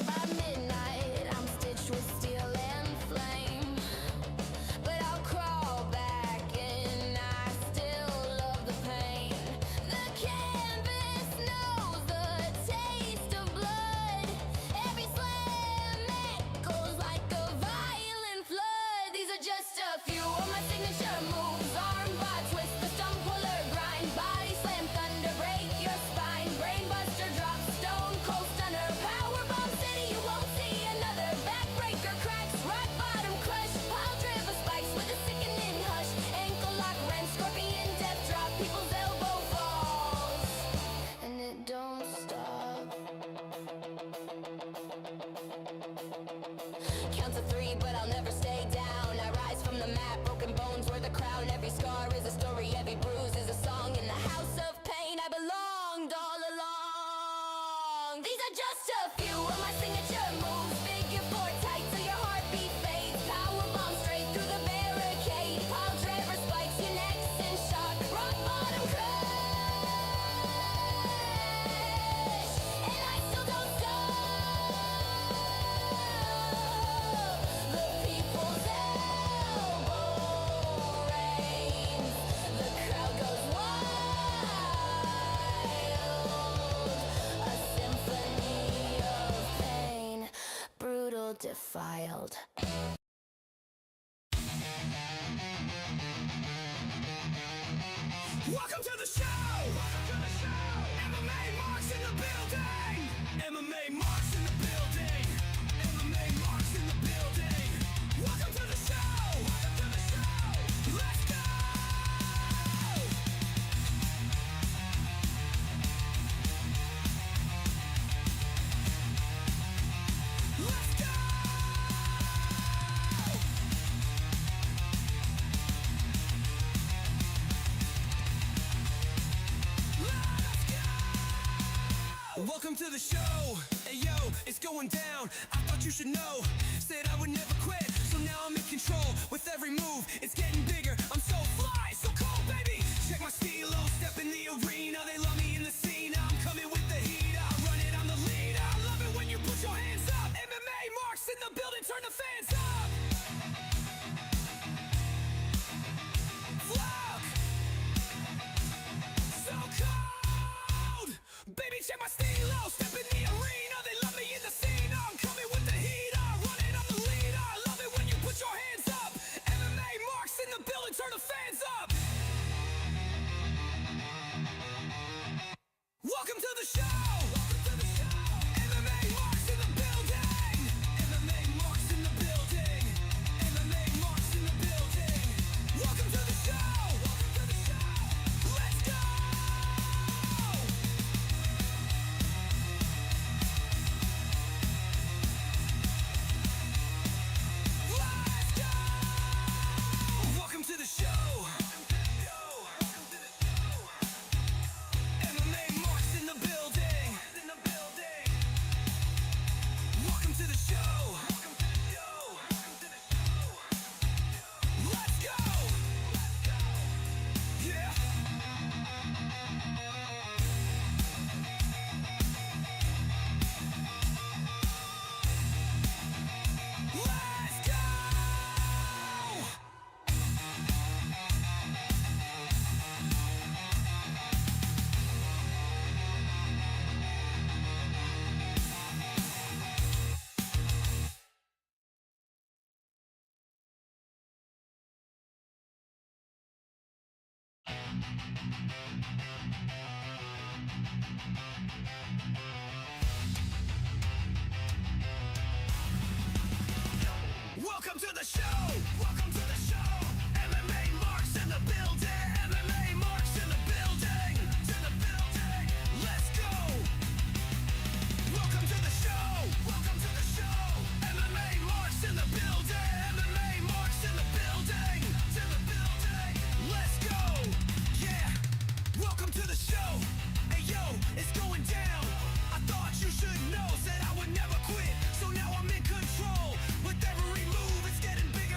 By midnight, I'm stitched with steel and flame, but I'll crawl back in. I still love the pain. The canvas knows the taste of blood. Every slam echoes like a violent flood. These are just a few of my signature moves. Arm bar twist, the stump puller grind, body slam, thunder break your spine, brain buster drop, stone cold stunner, power bomb city. You won't see another backbreaker cracks, rock bottom crush, pile driver spikes with a sickening hush, ankle lock wrench, scorpion death drop, people's elbow falls, and it don't stop. Count to three, but I'll never stay down. I rise from the mat, broken bones were the crown. Every scar is a story, every bruise is a song. In the house of pain, I belonged all along. These are just a few of my signature moves. Figure four tight till your heartbeat fades. Power bomb straight through the barricade. Pile driver spikes your neck's in shock. Rock bottom crash, and I still don't stop. The people's elbow reigns. The crowd goes wild. A symphony of pain, brutal, defiled. Welcome to the show! MMA Marks in the building! MMA Marks in the building! MMA Marks in the building! Welcome to the show! Let's go! Let's go! Welcome to the show. Hey yo, it's going down. I thought you should know. Said I would never quit, so now I'm in control. With every move, it's getting bigger. I'm so fly, so cold, baby. Check my stilo, step in the arena. They love me in the scene. I'm coming with the heat. I run it, I'm the leader. I love it when you put your hands up. MMA Marks in the building, turn the fans up. Flock. So cold. Baby, check my stilo, step in the arena. They love me in the scene. I'm coming with the heat. I run it, I'm the leader. I love it when you put your hands up. MMA Marks in the building, turn the fans up. Welcome to the show. MMA Marks in the building. MMA Marks in the building. MMA Marks in the building. Welcome to the show. Let's go. Let's go! Welcome to the show! MMA Marks in the building! Welcome to the show! Let's go! Yeah! Let's go! Welcome to the show! Welcome to the show! MMA Marks in the building! MMA Marks in the building! To the building! Let's go! Welcome to the show! Welcome to the show! MMA Marks in the building! MMA Marks in the building! To the building! Let's go! Yeah! Welcome to the show! Hey yo, it's going down! I thought you should know, said I would never quit, so now I'm in control. With every move, it's getting bigger.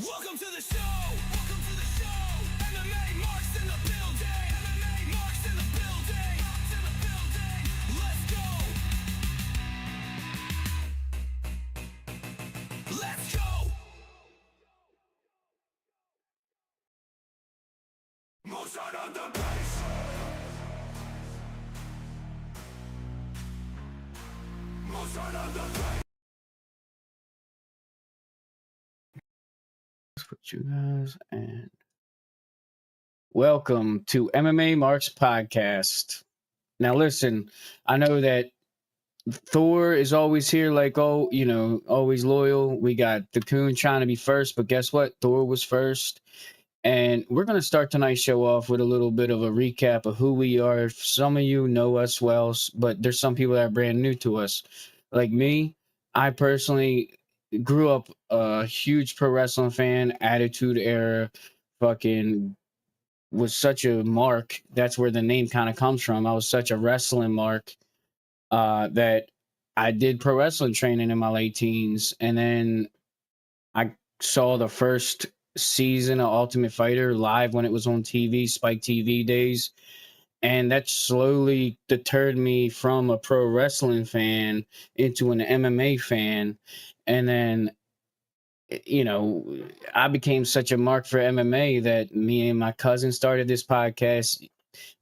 Welcome to the show. Welcome to the show. MMA Marks in the building. MMA Marks in the building. Marks in the building. Let's go. Let's go. Motion on the bass. Motion on the bass. Let's put you guys and welcome to MMA Marks Podcast. Now, listen, I know that Thor is always here, like, oh, you know, always loyal. We got the Coon trying to be first, but guess what? Thor was first. And we're going to start tonight's show off with a little bit of a recap of who we are. Some of you know us well, but there's some people that are brand new to us. Like me, I personally grew up a huge pro wrestling fan, Attitude Era, fucking was such a mark. That's where the name kind of comes from. I was such a wrestling mark that I did pro wrestling training in my late teens. And then I saw the first season of Ultimate Fighter live when it was on TV, Spike TV days. And that slowly deterred me from a pro wrestling fan into an MMA fan. And then, you know, I became such a mark for MMA that me and my cousin started this podcast.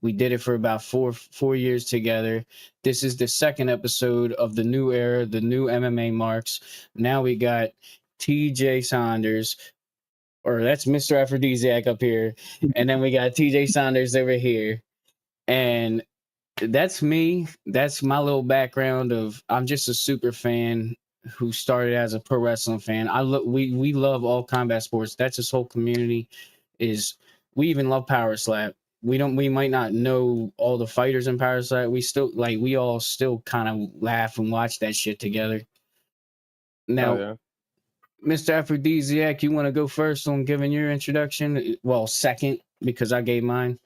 We did it for about four years together. This is the second episode of the new era, the new MMA marks. Now we got TJ Saunders, or that's Mr. Afrodisiac up here. And then we got TJ Saunders over here. And that's me. That's my little background of I'm just a super fan who started as a pro wrestling fan. We love all combat sports. That's this whole community is we even love Power Slap. We might not know all the fighters in Power Slap. We all still kind of laugh and watch that shit together. Now, yeah. Mr. Aphrodisiac, you want to go first on giving your introduction? Well, second, because I gave mine.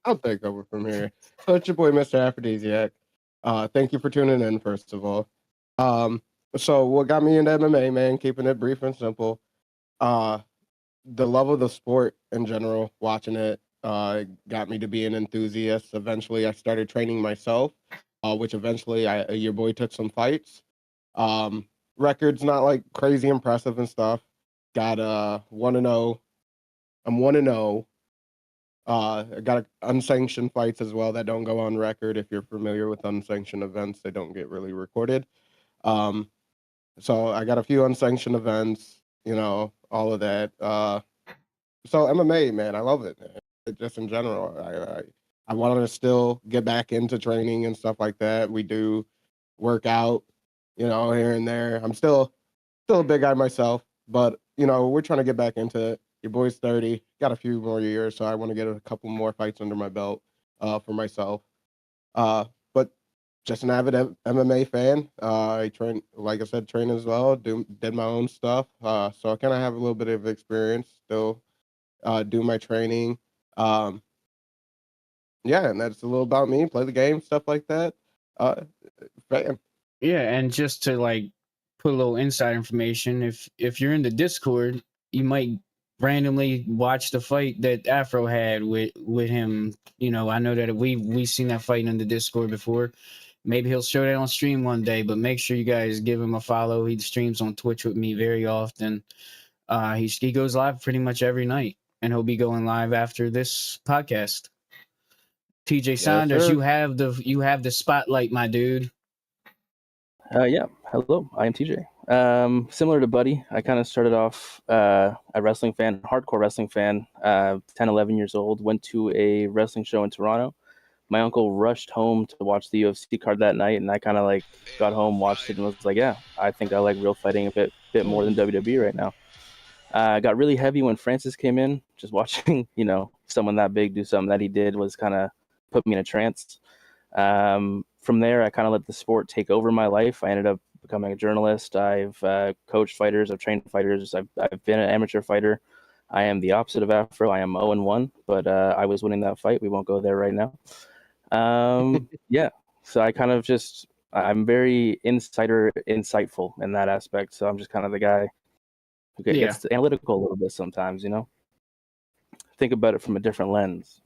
I'll take over from here. So it's your boy, Mr. Afrodisiac. Thank you for tuning in, first of all. So what got me into MMA, man, keeping it brief and simple, the love of the sport in general, watching it, got me to be an enthusiast. Eventually, I started training myself, which eventually your boy took some fights. Records not like crazy impressive and stuff. Got 1-0. I'm 1-0. I got unsanctioned fights as well that don't go on record. If you're familiar with unsanctioned events, they don't get really recorded. So I got a few unsanctioned events, you know, all of that. So MMA, man, I love it, man. Just in general, I wanted to still get back into training and stuff like that. We do work out, you know, here and there. I'm still a big guy myself, but you know, we're trying to get back into it. Your boy's 30, got a few more years, so I want to get a couple more fights under my belt for myself. But just an avid MMA fan. I train, like I said, train as well. Did my own stuff, so I kind of have a little bit of experience. Still do my training. Yeah, and that's a little about me. Play the game, stuff like that. Fan. Yeah, and just to like put a little inside information, if you're in the Discord, you might randomly watch the fight that Afro had with him. You know, I know that we seen that fight in the Discord before. Maybe he'll show that on stream one day, but make sure you guys give him a follow. He streams on Twitch with me very often. He goes live pretty much every night, and he'll be going live after this podcast. TJ Saunders, sir. you have the spotlight, my dude. Yeah, hello, I am TJ. Similar to Buddy, I kind of started off a wrestling fan, hardcore wrestling fan, 10, 11 years old, went to a wrestling show in Toronto. My uncle rushed home to watch the UFC card that night, and I kind of like got home, watched it, and was like, yeah, I think I like real fighting a bit more than WWE right now. I got really heavy when Francis came in. Just watching, you know, someone that big do something that he did was kind of put me in a trance. From there, I kind of let the sport take over my life. I ended up becoming a journalist. I've coached fighters. I've trained fighters. I've been an amateur fighter. I am the opposite of Afro. I am 0-1, but I was winning that fight. We won't go there right now. Yeah, so I kind of just, I'm very insightful in that aspect. So I'm just kind of the guy It gets analytical a little bit sometimes, you know. Think about it from a different lens.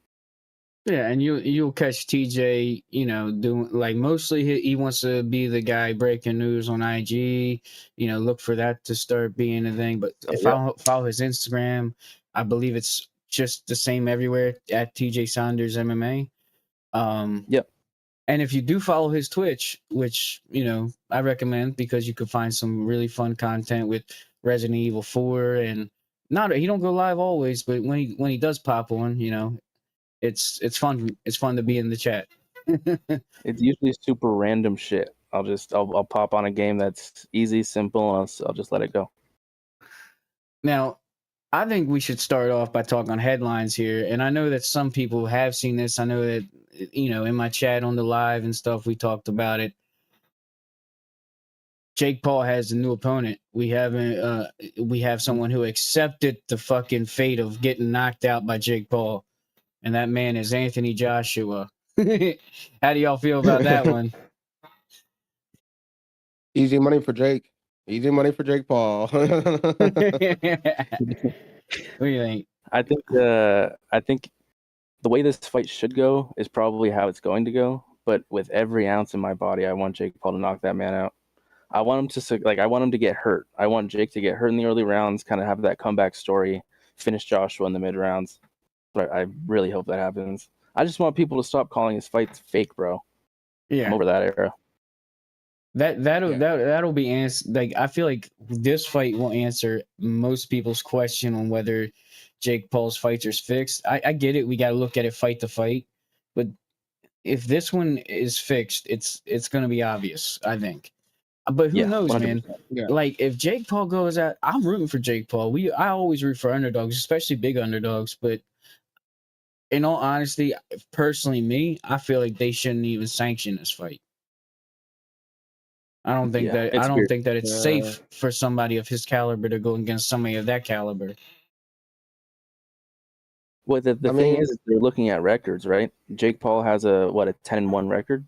Yeah, and you'll catch TJay, you know, doing like mostly he wants to be the guy breaking news on IG. You know, look for that to start being a thing. But if I follow his Instagram, I believe it's just the same everywhere at TJ Saunders MMA. Yep. And if you do follow his Twitch, which you know I recommend because you could find some really fun content with Resident Evil 4 and not he don't go live always, but when he does pop on, you know, it's fun. It's fun to be in the chat. It's usually super random shit. I'll pop on a game that's easy, simple, and I'll just let it go. Now, I think we should start off by talking headlines here. And I know that some people have seen this. I know that, you know, in my chat on the live and stuff, we talked about it. Jake Paul has a new opponent. We have someone who accepted the fucking fate of getting knocked out by Jake Paul. And that man is Anthony Joshua. How do y'all feel about that one? Easy money for Jake. Easy money for Jake Paul. What do you think? I think the way this fight should go is probably how it's going to go. But with every ounce in my body, I want Jake Paul to knock that man out. I want him to get hurt. I want Jake to get hurt in the early rounds, kind of have that comeback story, finish Joshua in the mid rounds. But I really hope that happens. I just want people to stop calling his fights fake, bro. Yeah, I'm over that era. That'll be answered. Like I feel like this fight will answer most people's question on whether Jake Paul's fights are fixed. I get it. We got to look at it fight to fight, but if this one is fixed, it's going to be obvious. I think. But who knows, 100%. man? Yeah. Like if Jake Paul goes out, I'm rooting for Jake Paul. I always root for underdogs, especially big underdogs. But in all honesty, personally, I feel like they shouldn't even sanction this fight. I don't think that it's safe for somebody of his caliber to go against somebody of that caliber. Well, the thing is, they're looking at records, right? Jake Paul has a 10-1 record,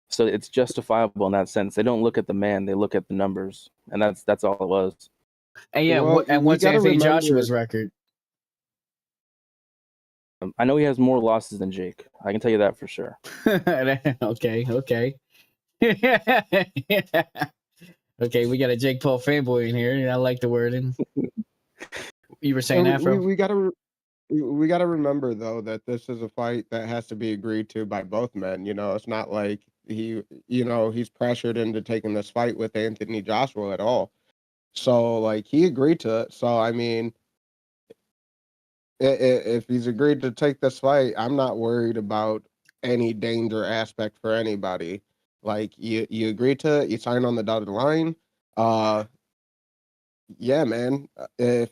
so it's justifiable in that sense. They don't look at the man; they look at the numbers, and that's all it was. And yeah, what's Anthony Joshua's record? I know he has more losses than Jake. I can tell you that for sure. Okay. Okay, we got a Jake Paul fanboy in here. I like the wording. You were saying Afro? We gotta remember though that this is a fight that has to be agreed to by both men. You know, it's not like he's pressured into taking this fight with Anthony Joshua at all. So like he agreed to it. So I mean, if he's agreed to take this fight, I'm not worried about any danger aspect for anybody. Like you agreed to it, you sign on the dotted line. Yeah, man. If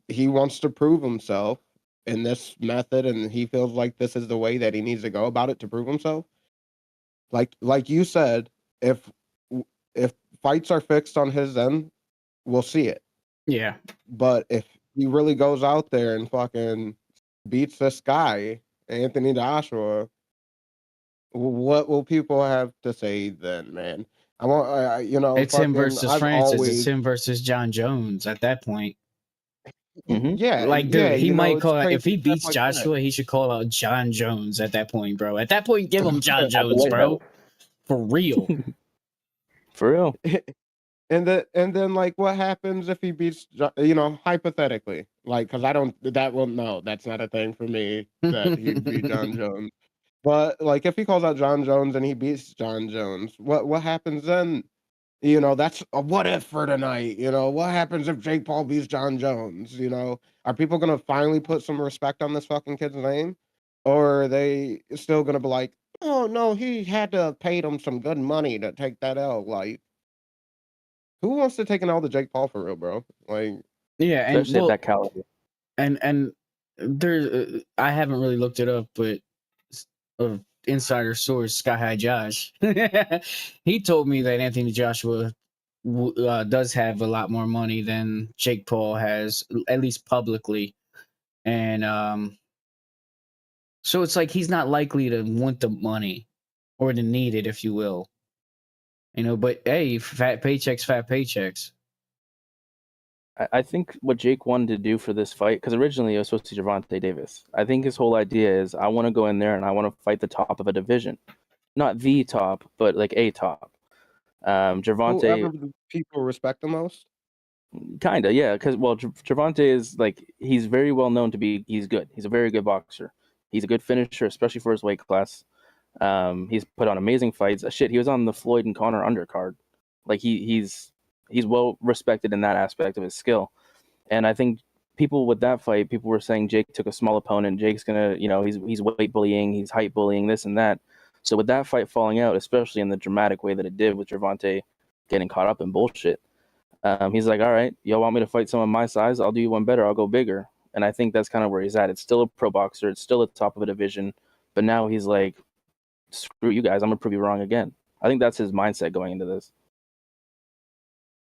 he wants to prove himself in this method, and he feels like this is the way that he needs to go about it to prove himself, like you said, if fights are fixed on his end, we'll see it. Yeah. But if he really goes out there and fucking beats this guy, Anthony Joshua, what will people have to say then, man? I want, it's him versus Francis. It's him versus John Jones at that point. Mm-hmm. Yeah, like dude, he might call out, if he beats like Joshua, that. He should call out John Jones at that point, bro. At that point, give him John Jones, bro. For real. For real. And then like what happens if he beats, hypothetically, like, because that's not a thing for me that he'd beat John Jones. But like if he calls out John Jones and he beats John Jones, what happens then? That's a what if for tonight. What happens if Jake Paul beats John Jones? Are people gonna finally put some respect on this fucking kid's name? Or are they still gonna be like, oh no, he had to have paid him some good money to take that L? Like, who wants to take an L to Jake Paul for real, bro? Like, yeah, and especially at that caliber. And there, I haven't really looked it up, but insider source Sky High Josh, he told me that Anthony Joshua does have a lot more money than Jake Paul has, at least publicly, and so it's like he's not likely to want the money or to need it, if you will. But hey, fat paychecks. I think what Jake wanted to do for this fight, because originally it was supposed to be Gervonta Davis. I think his whole idea is I want to go in there and I want to fight the top of a division, not the top, but like a top. Gervonta, Whoever the people respect the most. kinda, yeah, because well, Gervonta is like he's very well known to be. He's good. He's a very good boxer. He's a good finisher, especially for his weight class. He's put on amazing fights. Shit, he was on the Floyd and Connor undercard. Like he's well respected in that aspect of his skill. And I think people with that fight, people were saying Jake took a small opponent. Jake's gonna, he's weight bullying, he's height bullying, this and that. So with that fight falling out, especially in the dramatic way that it did with Gervonta getting caught up in bullshit, he's like, all right, y'all want me to fight someone my size? I'll do you one better. I'll go bigger. And I think that's kind of where he's at. It's still a pro boxer. It's still at the top of a division. But now he's like, screw you guys. I'm going to prove you wrong again. I think that's his mindset going into this.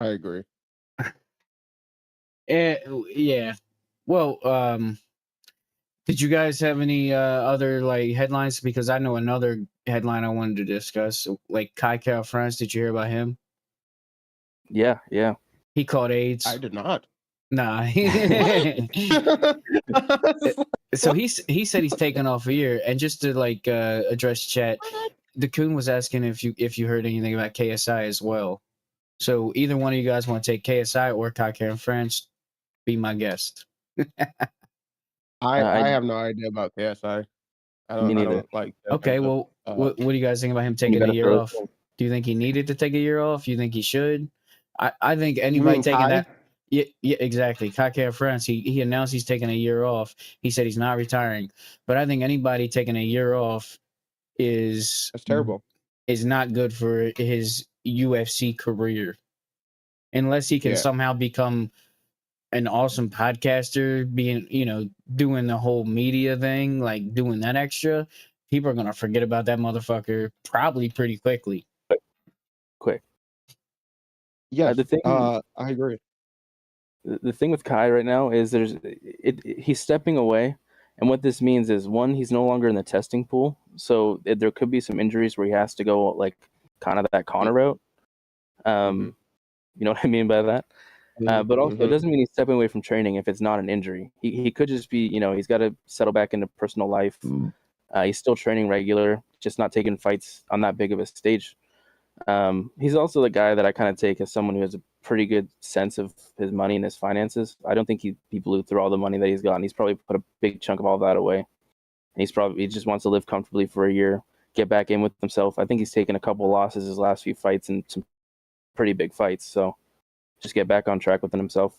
I agree. Yeah. Well, did you guys have any other like headlines? Because I know another headline I wanted to discuss, like Kai Cal France. Did you hear about him? Yeah. He caught AIDS. I did not. Nah. So he said he's taking off a year, and just to like address chat, the Coon was asking if you heard anything about KSI as well. So either one of you guys want to take KSI or Kai Cal France, be my guest. I have no idea about KSI. Me neither. I don't like. Okay, well, what do you guys think about him You taking a gotta year throw off? Do you think he needed to take a year off? You think he should? I think You anybody mean taking Kai? that. Yeah, exactly. Kai France, he announced he's taking a year off. He said he's not retiring. But I think anybody taking a year off is That's terrible. not good for his UFC career. Unless he can Yeah. somehow become an awesome podcaster, being, doing the whole media thing, like doing that extra, people are going to forget about that motherfucker probably pretty quickly. Quick. Yes. The thing, I agree. the thing with Kai right now is he's stepping away, and what this means is, one, he's no longer in the testing pool, so there could be some injuries where he has to go like kind of that Connor route. You know what I mean by that? But also, it doesn't mean he's stepping away from training if it's not an injury. He could just be, he's got to settle back into personal life. He's still training regular, just not taking fights on that big of a stage. He's also the guy that I kind of take as someone who has a pretty good sense of his money and his finances. I don't think he blew through all the money that he's gotten. He's probably put a big chunk of all that away. And he just wants to live comfortably for a year, get back in with himself. I think he's taken a couple losses his last few fights and some pretty big fights. So just get back on track within himself.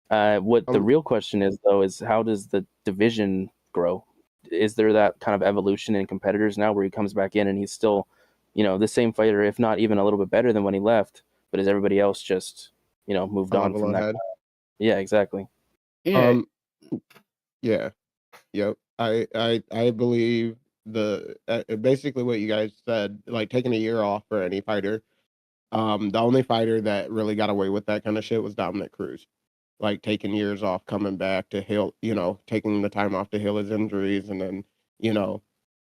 What the real question is, though, is how does the division grow? Is there that kind of evolution in competitors now where he comes back in and he's still, the same fighter, if not even a little bit better than when he left, but is everybody else just, moved on from that? Yeah, exactly. Yeah. Yeah. Yep. I believe basically what you guys said, like taking a year off for any fighter. The only fighter that really got away with that kind of shit was Dominic Cruz, like taking years off, coming back to heal, taking the time off to heal his injuries, and then,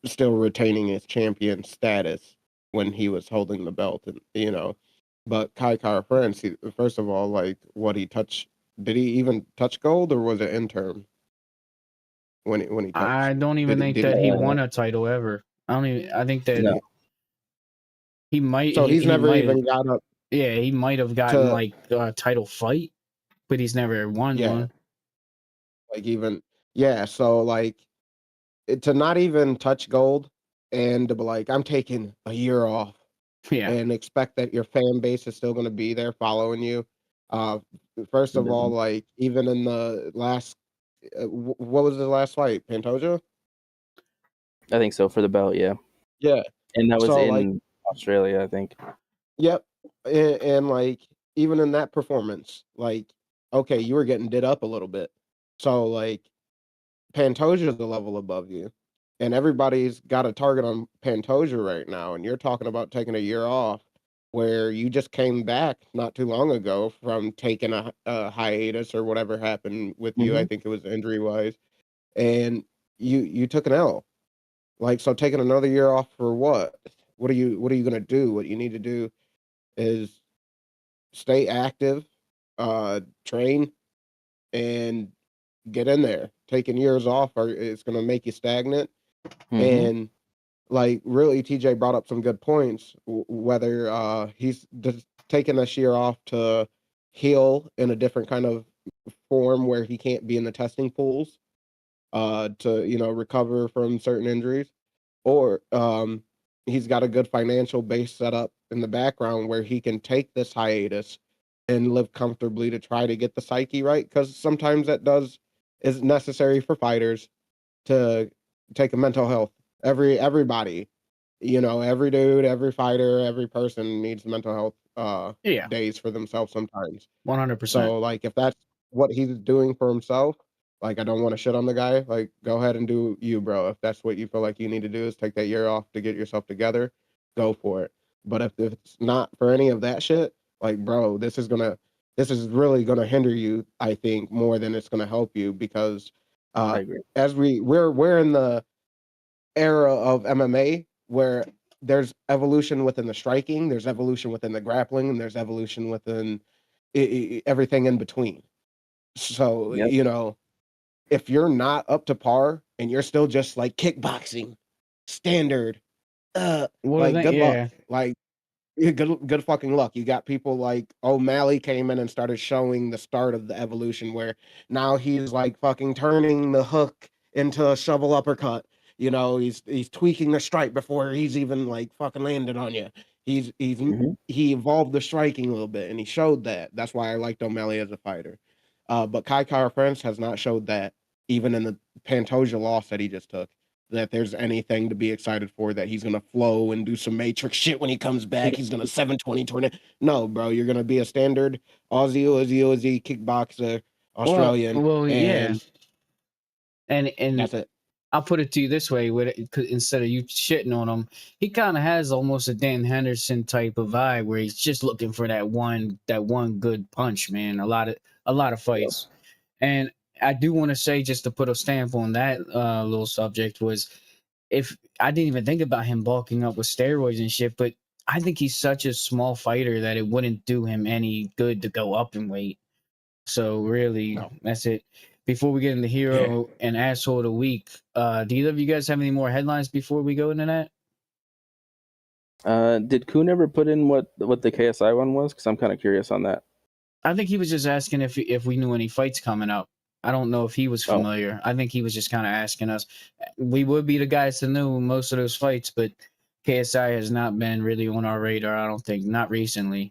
still retaining his champion status when he was holding the belt, and But Kai France, first of all, like did he even touch gold, or was it interim? When he touched, I don't even think that he won a title ever. I think that No. he might. So he's never even got up. Yeah, he might have gotten like a title fight, but he's never won one. Like so like to not even touch gold and to be like, I'm taking a year off. Yeah. And expect that your fan base is still going to be there following you. First of all, like even in the last, what was the last fight? Pantoja? I think so, for the belt, yeah. Yeah. And that was So, in Australia, I think. Yep. And like even in that performance, like, okay, you were getting did up a little bit. So like Pantoja is a level above you. And everybody's got a target on Pantoja right now, and you're talking about taking a year off where you just came back not too long ago from taking a hiatus or whatever happened with you. I think it was injury-wise, and you took an L. Like, so taking another year off for what? What are you gonna do? What you need to do is stay active, train and get in there. Taking years off it's going to make you stagnant. And like really, TJ brought up some good points. Whether he's just taking this year off to heal in a different kind of form where he can't be in the testing pools, to recover from certain injuries, or he's got a good financial base set up in the background where he can take this hiatus and live comfortably to try to get the psyche right, because sometimes that is necessary for fighters to take a mental health. Everybody, every dude, every fighter, every person needs mental health Yeah, days for themselves sometimes. 100%. So like if that's what he's doing for himself, like I don't want to shit on the guy. Like go ahead and do you, bro. If that's what you feel like you need to do is take that year off to get yourself together, go for it. But if it's not for any of that shit, like bro, this is really gonna hinder you, I think, more than it's gonna help you, because I agree. as we're in the era of MMA where there's evolution within the striking, there's evolution within the grappling, and there's evolution within everything in between. So, Yep. if you're not up to par and you're still just like kickboxing, standard, like good luck. Yeah. Like good fucking luck. You got people like O'Malley came in and started showing the start of the evolution where now he's like fucking turning the hook into a shovel uppercut. He's tweaking the strike before he's even like fucking landed on you. He evolved the striking a little bit and he showed that. That's why I liked O'Malley as a fighter. But Kai Kara France has not showed that, even in the Pantoja loss that he just took, that there's anything to be excited for, that he's going to flow and do some Matrix shit when he comes back. He's going to 720 tornado. No, bro, you're going to be a standard Aussie kickboxer, Australian. Well, yeah. And that's it. I'll put it to you this way: instead of you shitting on him, he kind of has almost a Dan Henderson type of vibe, where he's just looking for that one good punch, man. A lot of fights, and I do want to say, just to put a stamp on that little subject, was if I didn't even think about him bulking up with steroids and shit, but I think he's such a small fighter that it wouldn't do him any good to go up in weight. So really, that's it. Before we get into hero and asshole of the week, do either of you guys have any more headlines before we go into that? Did Kuhn ever put in what the KSI one was? Because I'm kind of curious on that. I think he was just asking if we knew any fights coming up. I don't know if he was familiar. I think he was just kind of asking us. We would be the guys to know most of those fights, but KSI has not been really on our radar, I don't think. Not recently.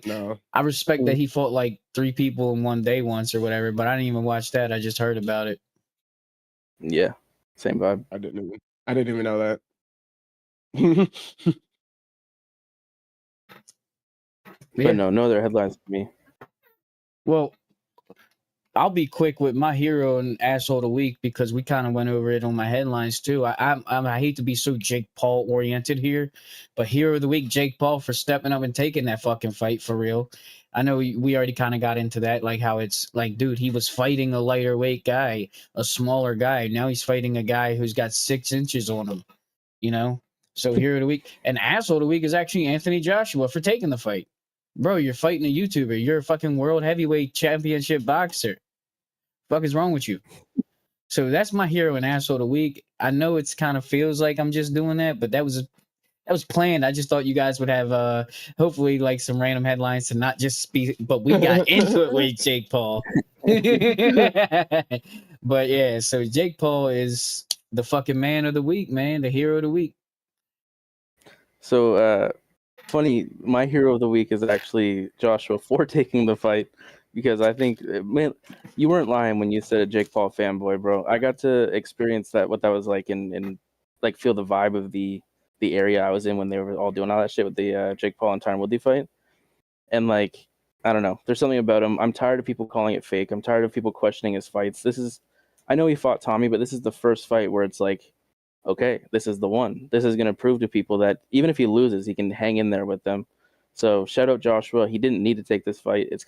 No. I respect that he fought like 3 people in one day once or whatever, but I didn't even watch that. I just heard about it. Yeah, same vibe. I didn't even know that. But no other headlines for me. Well, I'll be quick with my hero and asshole of the week, because we kind of went over it on my headlines too. I hate to be so Jake Paul oriented here, but hero of the week, Jake Paul, for stepping up and taking that fucking fight for real. I know we already kind of got into that, like how it's like, dude, he was fighting a lighter weight guy, a smaller guy. Now he's fighting a guy who's got 6 inches on him, So hero of the week. And asshole of the week is actually Anthony Joshua for taking the fight. Bro, you're fighting a YouTuber. You're a fucking world heavyweight championship boxer. Fuck is wrong with you? So that's my hero and asshole of the week. I know it's kind of feels like I'm just doing that, but that was planned. I just thought you guys would have hopefully like some random headlines to not just speak, but we got into it with Jake Paul. But yeah, so Jake Paul is the fucking man of the week, man, the hero of the week. So funny, my hero of the week is actually Joshua for taking the fight, because I think, man, you weren't lying when you said a Jake Paul fanboy, bro. I got to experience what that was like, and like feel the vibe of the area I was in when they were all doing all that shit with the Jake Paul and Tyron Woodley fight. And like, I don't know, there's something about him. I'm tired of people calling it fake. I'm tired of people questioning his fights. I know he fought Tommy, but this is the first fight where it's like, okay, this is the one. This is going to prove to people that even if he loses, he can hang in there with them. So shout out Joshua. He didn't need to take this fight. It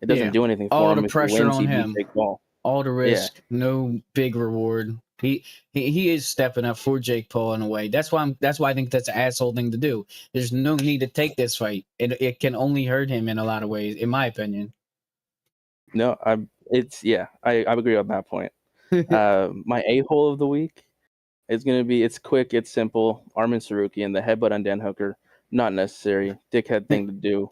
doesn't do anything for him. All the pressure on him. All All the risk, no big reward. He is stepping up for Jake Paul in a way. That's why I think that's an asshole thing to do. There's no need to take this fight. It can only hurt him in a lot of ways, in my opinion. No, I agree on that point. My a-hole of the week is going to be, it's quick, it's simple. Armin Tsarukyan, the headbutt on Dan Hooker, not necessary. Dickhead thing to do.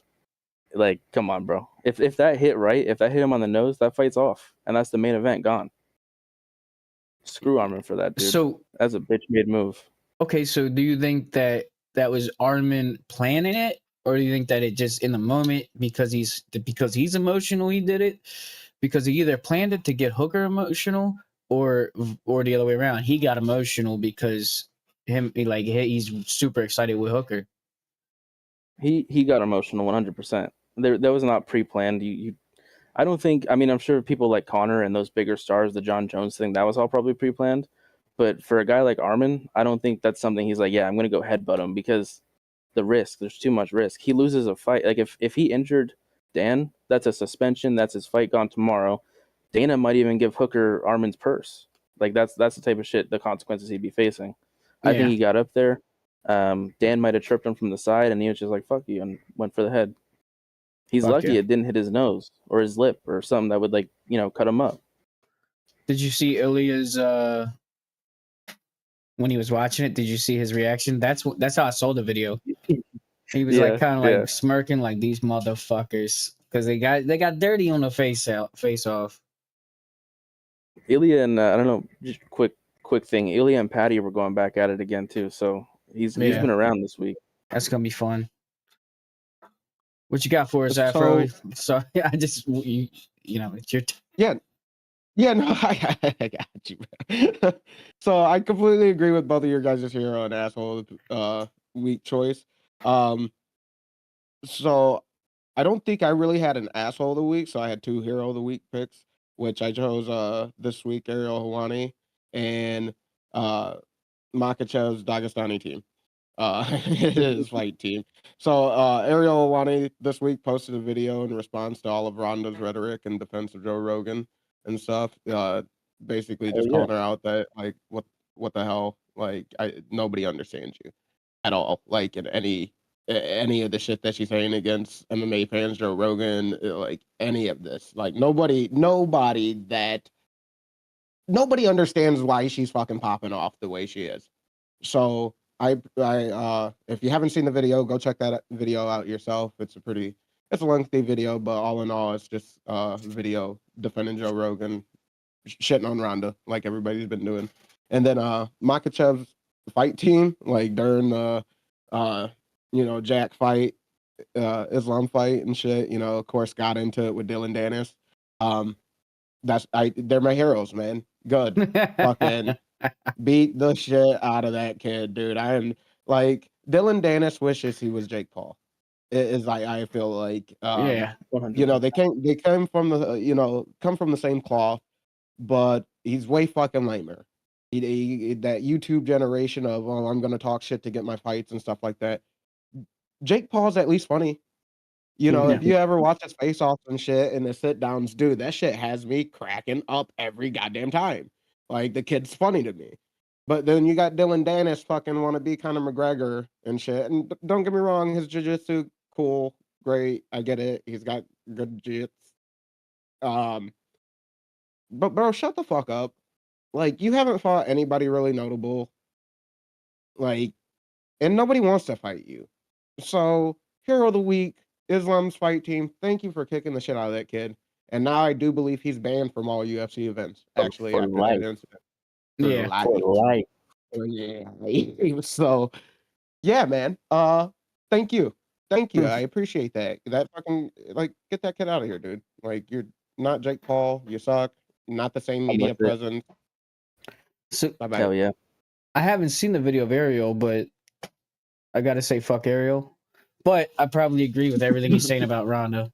Like, come on, bro. If that hit right, if that hit him on the nose, that fight's off. And that's the main event gone. Screw Armin for that, dude. So That's a bitch-made move. okay, so do you think that was Armin planning it, or do you think that it just in the moment because he's emotional he did it? Because he either planned it to get Hooker emotional, or the other way around. He got emotional because he's super excited with Hooker. He got emotional 100%. That was not pre-planned. I don't think. I mean, I'm sure people like Connor and those bigger stars, the John Jones thing, that was all probably pre-planned. But for a guy like Armin, I don't think that's something he's like, yeah, I'm gonna go headbutt him, because the risk. There's too much risk. He loses a fight. Like if he injured Dan, that's a suspension. That's his fight gone tomorrow. Dana might even give Hooker Armin's purse. Like that's the type of shit, the consequences he'd be facing. I think he got up there. Dan might have tripped him from the side, and he was just like, fuck you, and went for the head. He's lucky it didn't hit his nose or his lip or something that would, like, cut him up. Did you see Ilya's when he was watching it? Did you see his reaction? That's how I saw the video. He was like kind of like smirking, like, these motherfuckers, because they got dirty on the face off. Ilya and I don't know, just quick thing. Ilya and Patty were going back at it again too, so he's been around this week. That's gonna be fun. What you got for us, Afro? Sorry, I just it's your no, I got you. So I completely agree with both of your guys here on asshole week choice. So I don't think I really had an asshole of the week. So I had 2 hero of the week picks, which I chose this week, Ariel Helwani and Makhachev's Dagestani team. His fight team. So Ariel Helwani this week posted a video in response to all of Ronda's rhetoric in defense of Joe Rogan and stuff. Basically just calling her out that, like, what the hell? Like, nobody understands you at all. Like, in any of the shit that she's saying against MMA fans, Joe Rogan, like any of this. Like nobody understands why she's fucking popping off the way she is. So I if you haven't seen the video, go check that video out yourself. It's a lengthy video, but all in all, it's just video defending Joe Rogan, shitting on Ronda like everybody's been doing. And then Makhachev's fight team, like during the Jack fight, Islam fight and shit, of course got into it with Dylan Dennis. They're my heroes, man. Good. Fucking beat the shit out of that kid, dude. I am like, Dylan Dennis wishes he was Jake Paul. It is like, I feel like 100%. they came from the same cloth, but he's way fucking lamer. He that YouTube generation of, oh, I'm gonna talk shit to get my fights and stuff like that. Jake Paul's at least funny. If you ever watch his face-offs and shit and the sit-downs, dude, that shit has me cracking up every goddamn time. Like, the kid's funny to me. But then you got Dylan Dennis fucking want to be Conor McGregor and shit. And don't get me wrong, his jiu-jitsu, cool, great. I get it. He's got good jiu-jitsu. But bro, shut the fuck up. Like, you haven't fought anybody really notable. Like, and nobody wants to fight you. So, hero of the week, Islam's fight team. Thank you for kicking the shit out of that kid. And now I do believe he's banned from all UFC events. Actually, for after life. that incident. For life. Yeah. So, yeah, man. Thank you. I appreciate that. That fucking, like, get that kid out of here, dude. Like, you're not Jake Paul. You suck. Not the same media presence. So, bye-bye. Hell yeah. I haven't seen the video of Ariel, but I gotta say, fuck Ariel. But I probably agree with everything he's saying about Ronda,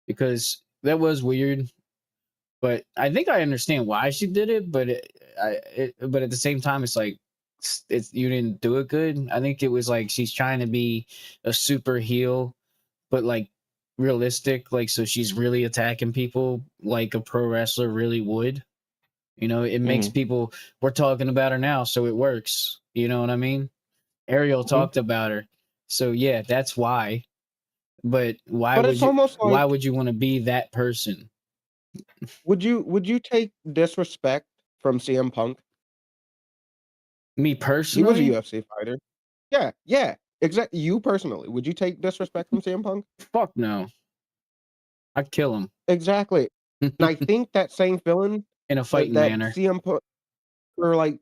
because that was weird. But I think I understand why she did it. But but at the same time, it's like, you didn't do it good. I think it was like she's trying to be a super heel, but like realistic. Like, so she's really attacking people like a pro wrestler really would. You know, it makes people, we're talking about her now, so it works. You know what I mean? Ariel talked about her. So yeah, that's why. But But it's almost why like, would you want to be that person? would you take disrespect from CM Punk? Me He was a personally? UFC fighter. Yeah, yeah, exactly. You personally, would you take disrespect from CM Punk? Fuck no. I'd kill him Exactly. And I think that same feeling in a fighting that manner. CM Punk, or like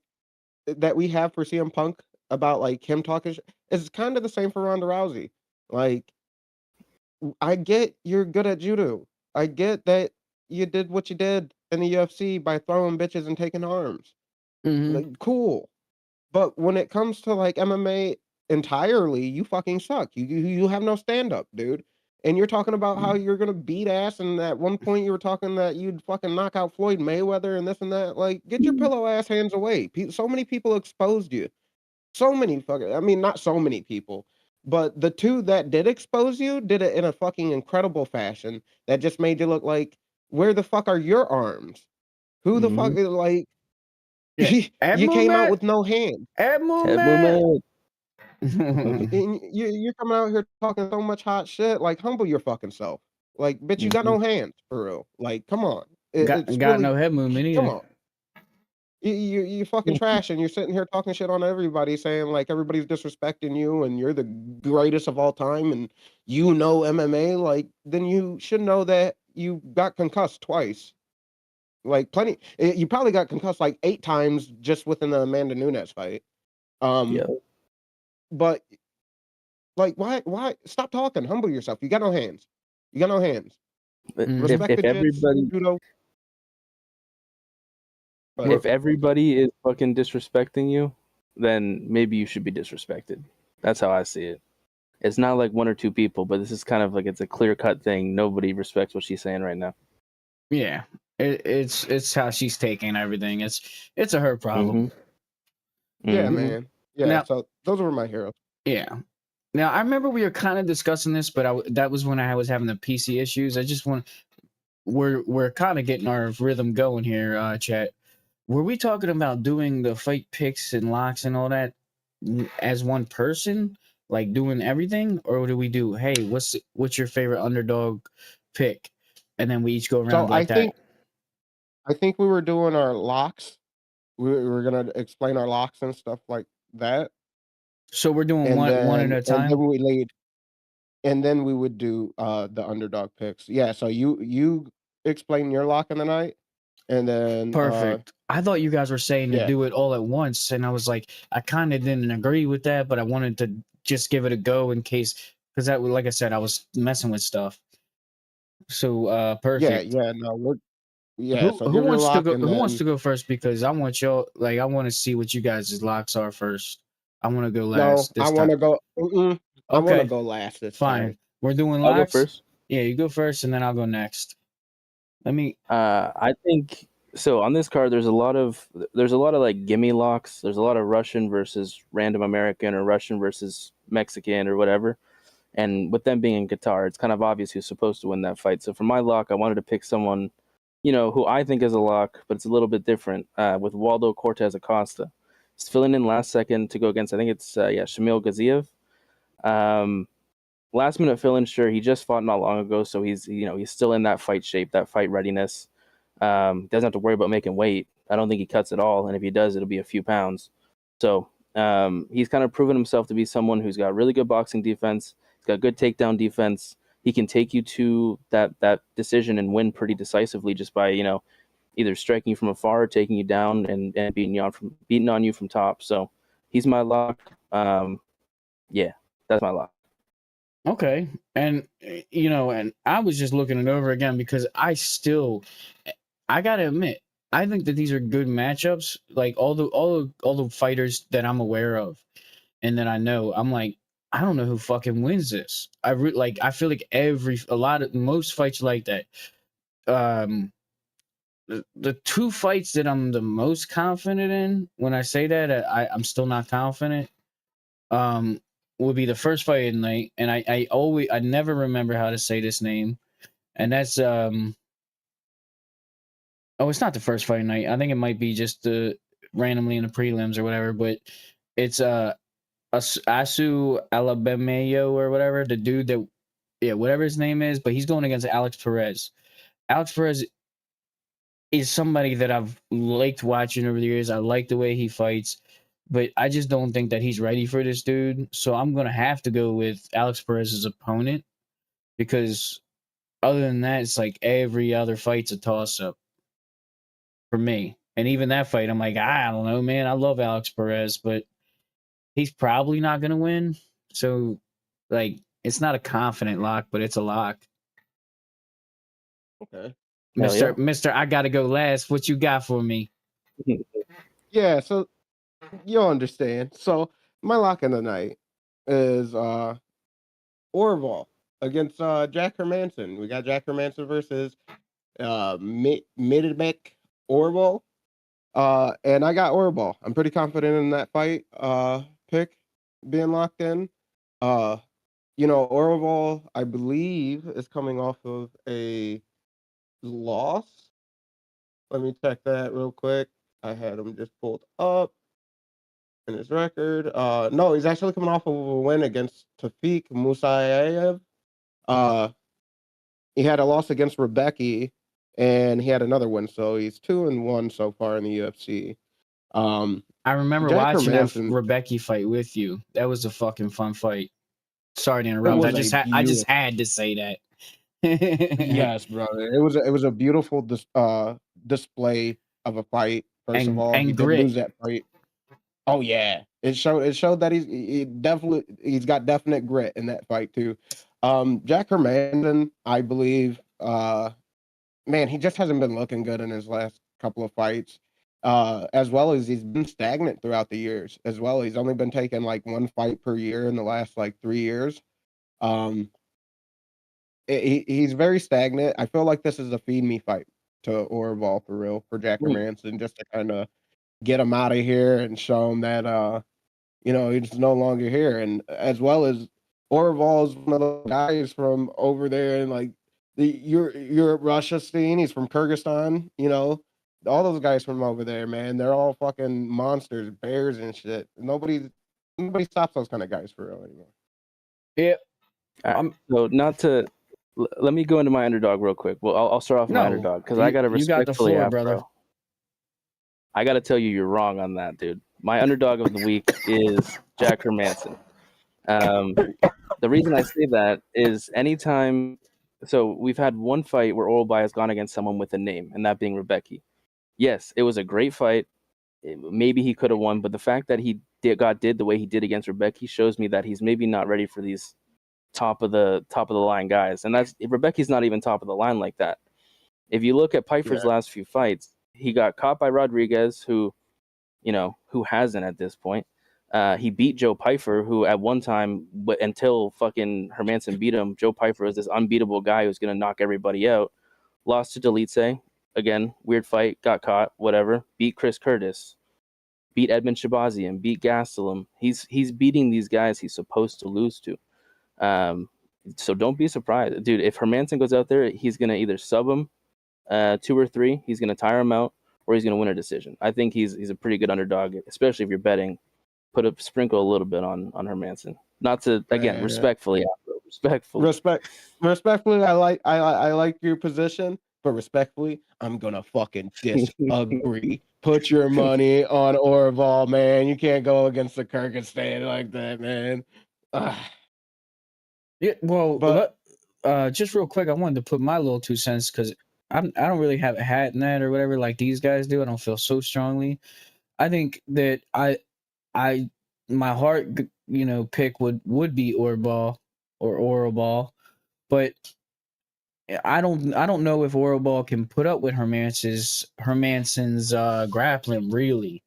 that we have for CM Punk about like him talking is kind of the same for Ronda Rousey. Like, I get you're good at judo. I get that you did what you did in the UFC by throwing bitches and taking arms. Hmm. Like, cool. But when it comes to like MMA entirely, you fucking suck. You have no stand up, dude. And you're talking about how you're gonna beat ass, and at one point you were talking that you'd fucking knock out Floyd Mayweather and this and that. Like, get your pillow ass hands away. So many people exposed you. So many fucking, I mean, not so many people, but the two that did expose you did it in a fucking incredible fashion that just made you look like, where the fuck are your arms? Who the fuck is like, Yeah. Head you came out movement. with no hands. Head Head movement. movement. And you're coming out here talking so much hot shit. Like, humble your fucking self. Like, bitch, you got no hands for real. Like, come on. It's got really, no head movement come either. on. You fucking trash, and you're sitting here talking shit on everybody, saying like everybody's disrespecting you, and you're the greatest of all time, and you know MMA. Like, then you should know that you got concussed twice. Like, plenty. You probably got concussed like 8 times just within the Amanda Nunes fight. Yeah. But like, why stop talking? Humble yourself. You got no hands. You got no hands. Mhm. Respect If the jits, everybody judo. But if everybody is fucking disrespecting you, then maybe you should be disrespected. That's how I see it. It's not like one or two people, but this is kind of like it's a clear cut thing. Nobody respects what she's saying right now. Yeah. It's how she's taking everything. It's a her problem. yeah, Mm-hmm. man. Yeah. Now, So those were my heroes. yeah. Now I remember we were kind of discussing this, but that was when I was having the PC issues. I just want we're kind of getting our rhythm going here, chat. Were we talking about doing the fight picks and locks and all that as one person, like doing everything, or do we do, hey, what's your favorite underdog pick, and then we each go So around like that? I think we were doing our locks. We were gonna explain our locks and stuff like that, So we're doing and one at then a time. we laid, and then we would do the underdog picks. Yeah. So you explain your lock in the night, and then Perfect. I thought you guys were saying to yeah. do it all at once, and I was like, I kind of didn't agree with that, but I wanted to just give it a go in case, because that, like I said, I was messing with stuff. So Yeah, perfect. yeah, no, yeah, so give your Wants to lock go? and Who wants then to go first? Because I want y'all, like, I want to see what you guys' locks are first. I want to go no, last I this time. wanna go I wanna Okay, go last this fine. time. We're doing I'll go locks. first. Yeah, you go first, and then I'll go next. Let me. I think so. On this card, there's a lot of like gimme locks. There's a lot of Russian versus random American or Russian versus Mexican or whatever. And with them being in Qatar, it's kind of obvious who's supposed to win that fight. So for my lock, I wanted to pick someone, who I think is a lock, but it's a little bit different. With Waldo Cortez Acosta, he's filling in last second to go against. I think it's Shamil Gaziev. Last minute fill in, sure. He just fought not long ago, so he's still in that fight shape, that fight readiness. Doesn't have to worry about making weight. I don't think he cuts at all, and if he does, it'll be a few pounds. So he's kind of proven himself to be someone who's got really good boxing defense. He's got good takedown defense. He can take you to that decision and win pretty decisively just by either striking you from afar or taking you down and beating on you from top. So he's my lock. Yeah, that's my lock. Okay, and and I was just looking it over again because I gotta admit, I think that these are good matchups. Like all the fighters that I'm aware of and that I know, I'm like, I don't know who fucking wins this. I feel like most fights like that. Um, the two fights that I'm the most confident in, when I say that, I'm still not confident. Um, would be the first fight at night, and I never remember how to say this name, and that's Oh, it's not the first fight night. I think it might be just randomly in the prelims or whatever. But it's Asu Alabamayo or whatever, the dude that, yeah, whatever his name is. But he's going against Alex Perez. Alex Perez is somebody that I've liked watching over the years. I like the way he fights, but I just don't think that he's ready for this dude. So I'm gonna have to go with Alex Perez's opponent because other than that, it's like every other fight's a toss up for me. And even that fight, I'm like, I don't know, man. I love Alex Perez, but he's probably not gonna win. So, like, it's not a confident lock, but it's a lock. Okay. Hell yeah. Mister, I gotta go last. What you got for me? Yeah, so you'll understand. So my lock of the night is Orval against Jack Hermanson. We got Jack Hermanson versus Midmek Orval. And I got Orval. I'm pretty confident in that fight pick being locked in. Orval, I believe, is coming off of a loss. Let me check that real quick. I had him just pulled up in his record. No, he's actually coming off of a win against Tafik Musayev. He had a loss against Rebecca, and he had another win, so he's 2-1 so far in the UFC. I remember Jack watching that Hermanson- Rebecca fight with you. That was a fucking fun fight. Sorry to It interrupt. was I just had to say that. Yes, brother. It was a beautiful display of a fight. First of all, and he did grit. lose that fight. Oh yeah, it showed that he's got definite grit in that fight too. Jack Hermanson, I believe, man, he just hasn't been looking good in his last couple of fights. As well as he's been stagnant throughout the years. As well, he's only been taking like one fight per year in the last like 3 years. He's very stagnant. I feel like this is a feed me fight to Orval for real for Jack Hermanson, just to kind of get him out of here and show him that he's no longer here. And as well as Orval is one of the guys from over there in like the Europe Russia scene. He's from Kyrgyzstan. All those guys from over there, man. They're all fucking monsters, bears and shit. Nobody stops those kind of guys for real anymore. Yeah. So not to let me go into my underdog real quick. Well, I'll start off my underdog because I got to respectfully, you got the floor, brother. I got to tell you, you're wrong on that, dude. My underdog of the week is Jack Hermanson. The reason I say that is anytime. So we've had one fight where Orval has gone against someone with a name, and that being Rebecca. Yes, it was a great fight. Maybe he could have won, but the fact that he did the way he did against Rebecca shows me that he's maybe not ready for these top of the line guys. And that's Rebecca's not even top of the line like that. If you look at Pfeiffer's last few fights, he got caught by Rodriguez, who hasn't at this point. He beat Joe Pfeiffer, who at one time, until fucking Hermanson beat him, Joe Pfeiffer was this unbeatable guy who's going to knock everybody out. Lost to Delitse. Again, weird fight, got caught, whatever. Beat Chris Curtis. Beat Edmund Shabazian. Beat Gastelum. He's beating these guys he's supposed to lose to. So don't be surprised. Dude, if Hermanson goes out there, he's going to either sub him 2 or 3. He's going to tire him out, or he's going to win a decision. I think he's a pretty good underdog, especially if you're betting. Sprinkle a little bit on Hermanson. Not to, again, respectfully. Respectfully, I like your position, but respectfully, I'm gonna fucking disagree. Put your money on Orval, man. You can't go against the Kyrgyzstan like that, man. Yeah, well, but just real quick, I wanted to put my little 2 cents because I don't really have a hat in that or whatever like these guys do. I don't feel so strongly. I think that my heart, pick would be Orval or Orval, but I don't know if Orval can put up with Hermanson's grappling really.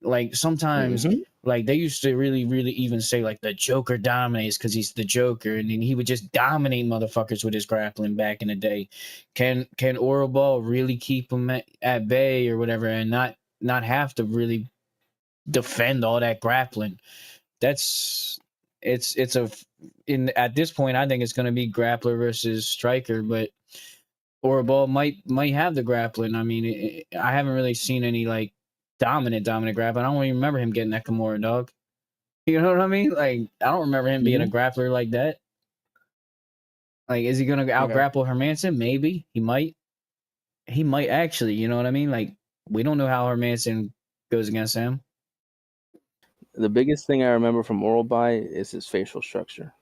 Like sometimes, like they used to really, really even say like the Joker dominates because he's the Joker, and then he would just dominate motherfuckers with his grappling back in the day. Can Orval really keep him at bay or whatever, and not have to really defend all that grappling? At this point, I think it's going to be grappler versus striker, but or a ball might have the grappling. I mean, I haven't really seen any like dominant grappling. I don't even remember him getting that Kimura, dog. You know what I mean? Like, I don't remember him being a grappler like that. Like, is he gonna out grapple Hermanson? Maybe he might. He might actually. You know what I mean? Like, we don't know how Hermanson goes against him. The biggest thing I remember from Oral By is his facial structure.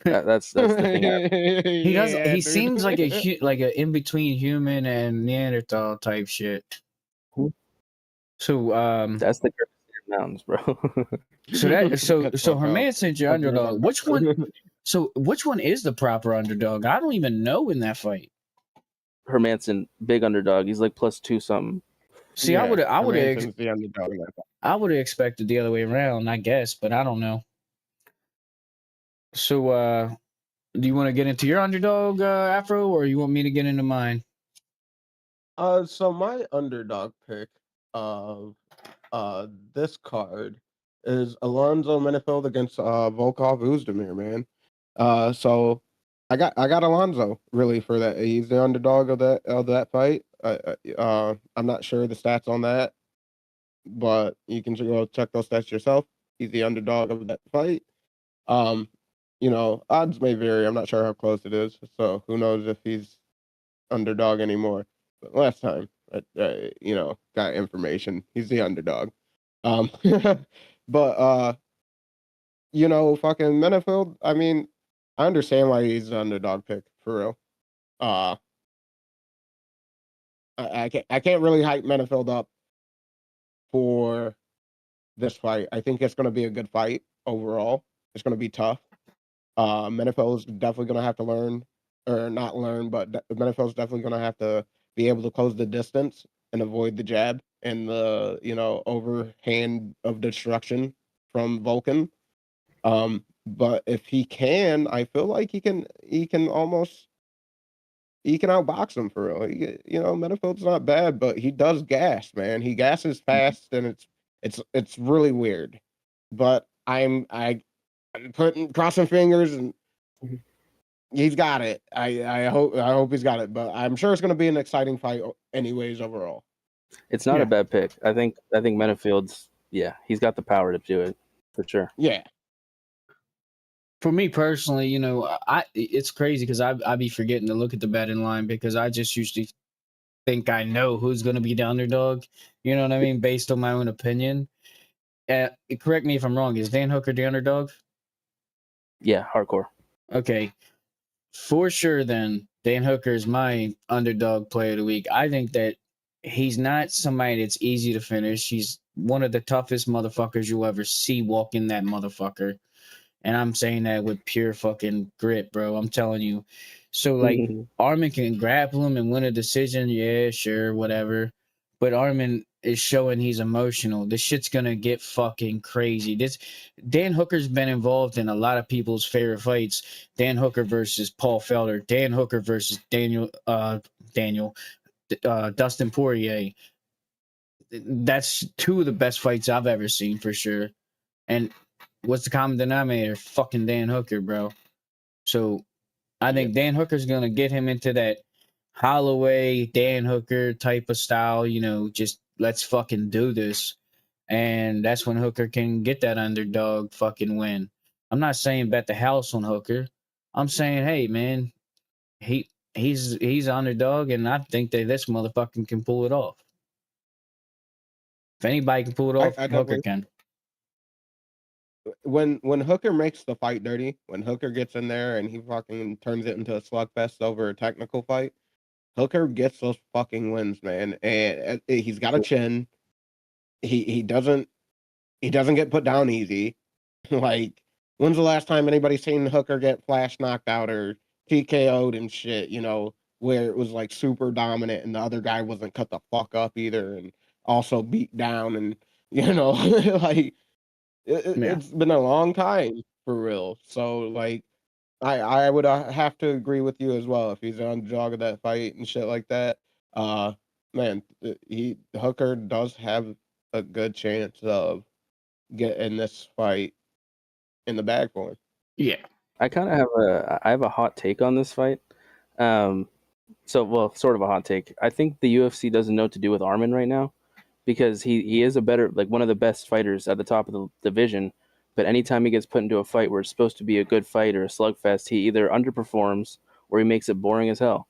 That's the thing. He does. Yeah, He dude. seems like a in between human and Neanderthal type shit. So That's the mountains, bro. so Hermanson's your That's what underdog. I'm Which one? So which one is the proper underdog? I don't even know in that fight. Hermanson, big underdog. He's like +2 something. See, I would have Hermanson's the underdog in that fight. I would have expected the other way around, I guess, but I don't know. So do you want to get into your underdog, Afro, or you want me to get into mine? So my underdog pick of this card is Alonzo Menifield against Volkov Uzdemir, man. So I got Alonzo really for that. He's the underdog of that fight. I'm not sure the stats on that, but you can go check those stats yourself. He's the underdog of that fight. Odds may vary. I'm not sure how close it is, so who knows if he's underdog anymore. But last time, got information. He's the underdog. Um, but fucking Menifield. I mean, I understand why he's the underdog pick for real. I can't really hype Menifield up for this fight. I think it's going to be a good fight overall. It's going to be tough. Menifield's definitely going to have to learn, or not learn, but Menifield's definitely going to have to be able to close the distance and avoid the jab and the overhand of destruction from Vulcan. But if he can, I feel like he can outbox him for real. Menifield's not bad, but he does gas, man. He gasses fast, and it's really weird. But I'm crossing fingers, and he's got it. I hope he's got it, but I'm sure it's going to be an exciting fight anyways overall. It's not a bad pick. I think Menifield's he's got the power to do it for sure. Yeah. For me personally, it's crazy because I be forgetting to look at the betting line because I just usually think I know who's going to be the underdog. You know what I mean? Based on my own opinion. Correct me if I'm wrong. Is Dan Hooker the underdog? Yeah, hardcore. Okay. For sure, then, Dan Hooker is my underdog player of the week. I think that he's not somebody that's easy to finish. He's one of the toughest motherfuckers you'll ever see walking that motherfucker. And I'm saying that with pure fucking grit, bro. I'm telling you. So, like, Armin can grapple him and win a decision. Yeah, sure, whatever. But Armin is showing he's emotional. This shit's gonna get fucking crazy. Dan Hooker's been involved in a lot of people's favorite fights. Dan Hooker versus Paul Felder. Dan Hooker versus Dustin Poirier. That's two of the best fights I've ever seen for sure. And what's the common denominator? Fucking Dan Hooker, bro. So I think Dan Hooker's going to get him into that Holloway, Dan Hooker type of style, just let's fucking do this. And that's when Hooker can get that underdog fucking win. I'm not saying bet the house on Hooker. I'm saying, hey, man, he's underdog, and I think that this motherfucker can pull it off. If anybody can pull it off, Hooker can. When Hooker makes the fight dirty, when Hooker gets in there and he fucking turns it into a slugfest over a technical fight, Hooker gets those fucking wins, man. And he's got a chin. He doesn't get put down easy. Like, when's the last time anybody seen Hooker get flash knocked out or TKO'd and shit, where it was like super dominant and the other guy wasn't cut the fuck up either and also beat down and like it's been a long time for real. So like I would have to agree with you as well if he's the underdog of that fight and shit like that. Man, Hooker does have a good chance of getting this fight in the bag for him. Yeah. I kind of have a hot take on this fight. So, well, sort of a hot take. I think the UFC doesn't know what to do with Arman right now because he is a better, like one of the best fighters at the top of the division. But anytime he gets put into a fight where it's supposed to be a good fight or a slugfest, he either underperforms or he makes it boring as hell.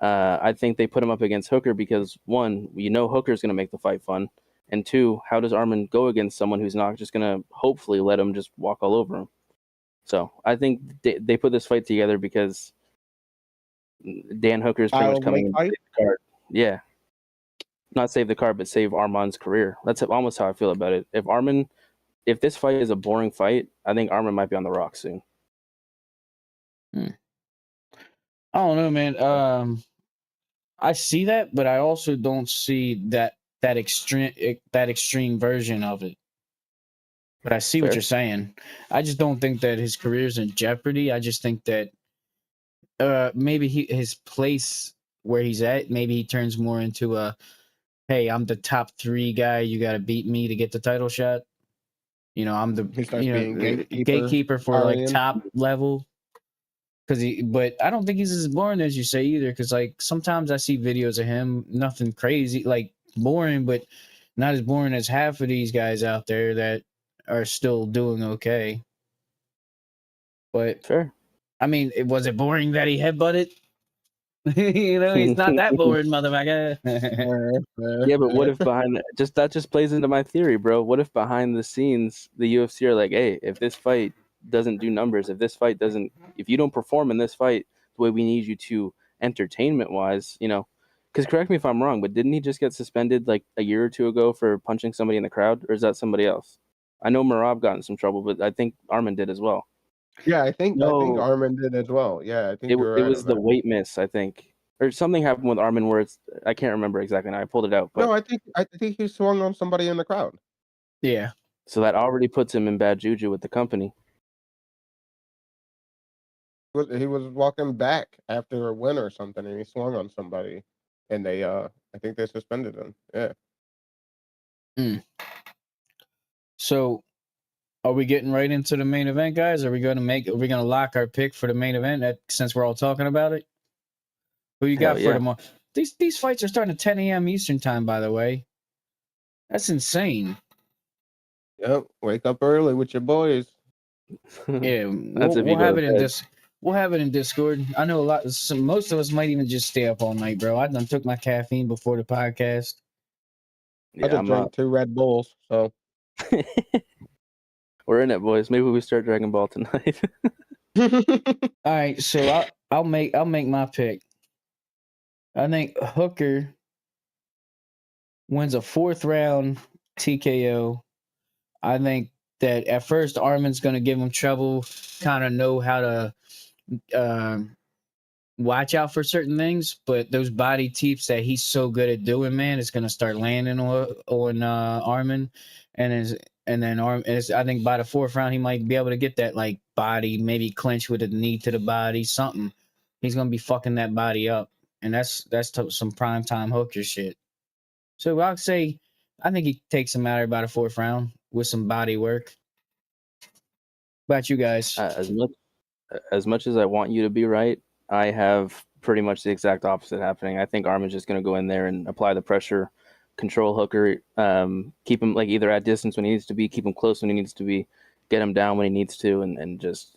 I think they put him up against Hooker because one, Hooker's going to make the fight fun, and two, how does Arman go against someone who's not just going to hopefully let him just walk all over him? So I think they put this fight together because Dan Hooker is pretty much coming in to save the card. Yeah, not save the card, but save Arman's career. That's almost how I feel about it. If this fight is a boring fight, I think Arman might be on the rocks soon. I don't know, man. I see that, but I also don't see that extreme version of it. But I see what Fair. you're saying. I just don't think that his career's in jeopardy. I just think that maybe his place where he's at, maybe he turns more into a, hey, I'm the top 3 guy. You got to beat me to get the title shot. I'm the He starts being gatekeeper for like Arian. top level. But I don't think he's as boring as you say either. Because like sometimes I see videos of him, nothing crazy, like boring, but not as boring as half of these guys out there that are still doing okay. But Fair. I mean, was it boring that he headbutted? He's not that boring, motherfucker. Yeah, but what if that just plays into my theory, bro? What if behind the scenes the UFC are like, hey, if this fight doesn't do numbers, if you don't perform in this fight the way we need you to entertainment wise, because correct me if I'm wrong, but didn't he just get suspended like a year or two ago for punching somebody in the crowd, or is that somebody else? I know Marab got in some trouble, but I think Arman did as well. Yeah, I think No, Arman did as well. Yeah, I think you're it right was on the that. weight miss, I think, or something happened with Arman where I can't remember exactly now. I pulled it out, but No, I think he swung on somebody in the crowd. Yeah. so that already puts him in bad juju with the company. He was walking back after a win or something, and he swung on somebody, and I think they suspended him. Yeah. So are we getting right into the main event, guys? Are we gonna lock our pick for the main event since we're all talking about it? Who you Hell got for yeah. tomorrow? These fights are starting at 10 a.m. Eastern time, by the way. That's insane. Yep. Wake up early with your boys. Yeah, That's if you we'll go have to it in bed. We'll have it in Discord. I know most of us might even just stay up all night, bro. I done took my caffeine before the podcast. I Yeah, just I'm drank 2 Red Bulls, so We're in it, boys. Maybe we start Dragon Ball tonight. All right, so I'll make my pick. I think Hooker wins a 4th round TKO. I think that at first Armin's going to give him trouble, kind of know how to watch out for certain things, but those body teeps that he's so good at doing, man, is going to start landing on Armin, I think by the 4th round he might be able to get that like body, maybe clinch with a knee to the body, something. He's going to be fucking that body up, and that's some prime time Hooker shit. So I'll say I think he takes him out by the 4th round with some body work. What about you guys? As much as I want you to be right, I have pretty much the exact opposite happening. I think Armin's just going to go in there and apply the pressure, control Hooker, keep him like either at distance when he needs to be, keep him close when he needs to be, get him down when he needs to, and just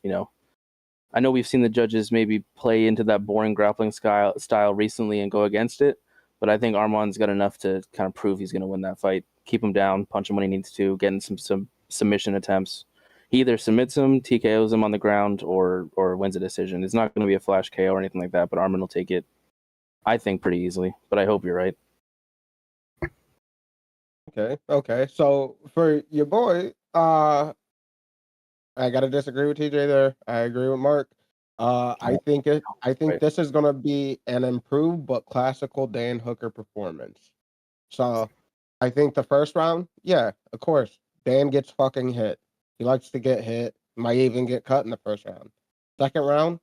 I know we've seen the judges maybe play into that boring grappling style recently and go against it, but I think Arman's got enough to kind of prove he's going to win that fight. Keep him down, punch him when he needs to, get in some submission attempts. He either submits him, TKOs him on the ground, or wins a decision. It's not going to be a flash KO or anything like that, but Arman will take it, I think, pretty easily. But I hope you're right. Okay. So for your boy, I gotta disagree with TJ there. I agree with Mark. I think Right. this is gonna be an improved but classical Dan Hooker performance. So I think the first round, yeah, of course, Dan gets fucking hit. He likes to get hit. Might even get cut in the first round. Second round,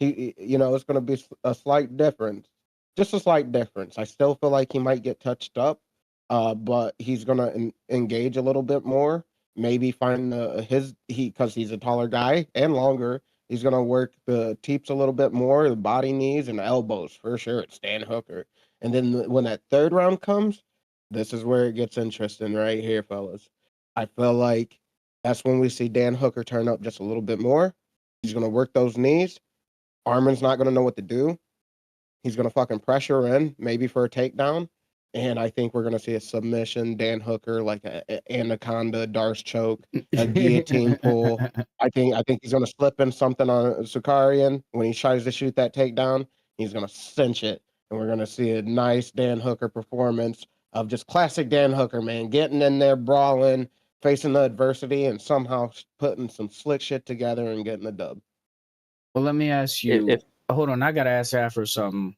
it's gonna be a slight difference, just a slight difference. I still feel like he might get touched up, but he's gonna engage a little bit more. Maybe find because he's a taller guy and longer. He's gonna work the teeps a little bit more, the body, knees, and elbows for sure. It's Dan Hooker. And then when that third round comes, this is where it gets interesting right here, fellas. I feel like that's when we see Dan Hooker turn up just a little bit more. He's gonna work those knees. Armin's not gonna know what to do. He's gonna fucking pressure in, maybe for a takedown. And I think we're gonna see a submission, Dan Hooker, like a anaconda, Darce choke, a guillotine pull. I think he's gonna slip in something on Tsarukyan when he tries to shoot that takedown. He's gonna cinch it, and we're gonna see a nice Dan Hooker performance of just classic Dan Hooker, man, getting in there, brawling, facing the adversity, and somehow putting some slick shit together and getting the dub. Well, let me ask you. If Hold on, I gotta ask Afro something.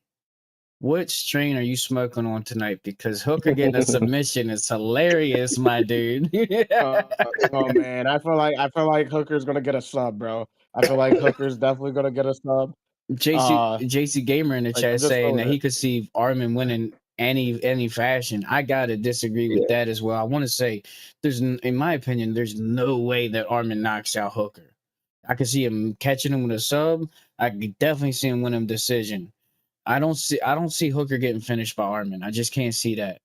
What strain are you smoking on tonight? Because Hooker getting a submission is hilarious, my dude. Oh man, I feel like Hooker's gonna get a sub, bro. I feel like Hooker's definitely gonna get a sub. JC Gamer in the Like, I'm chat just saying that feeling he it. could see Armin winning any fashion. I gotta disagree with that as well. I want to say in my opinion, there's no way that Armin knocks out Hooker. I could see him catching him with a sub. I could definitely see him winning decision. I don't see Hooker getting finished by Armin. I just can't see that.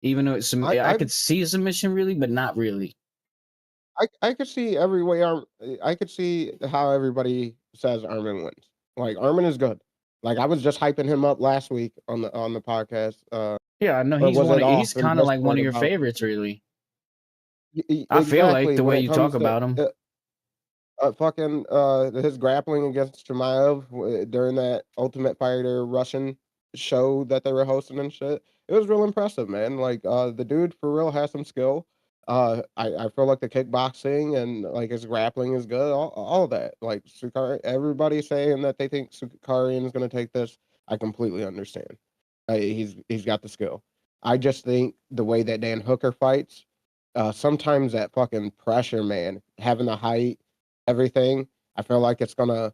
Even though I could see a submission really, but not really. I could see every way. I could see how everybody says Armin wins. Like Armin is good. Like I was just hyping him up last week on the podcast. Yeah, I know Or was it he's off in kind of like one Discord of your about favorites, really. I feel like exactly the when way it you talk comes to about him. fucking his grappling against Chimaev during that Ultimate Fighter Russian show that they were hosting and shit. It was real impressive, man. Like the dude for real has some skill. I feel like the kickboxing and like his grappling is good. All that. Like Sukari, everybody saying that they think Sukarian is gonna take this. I completely understand. He's got the skill. I just think the way that Dan Hooker fights, sometimes that fucking pressure, man, having the height, everything. I feel like it's gonna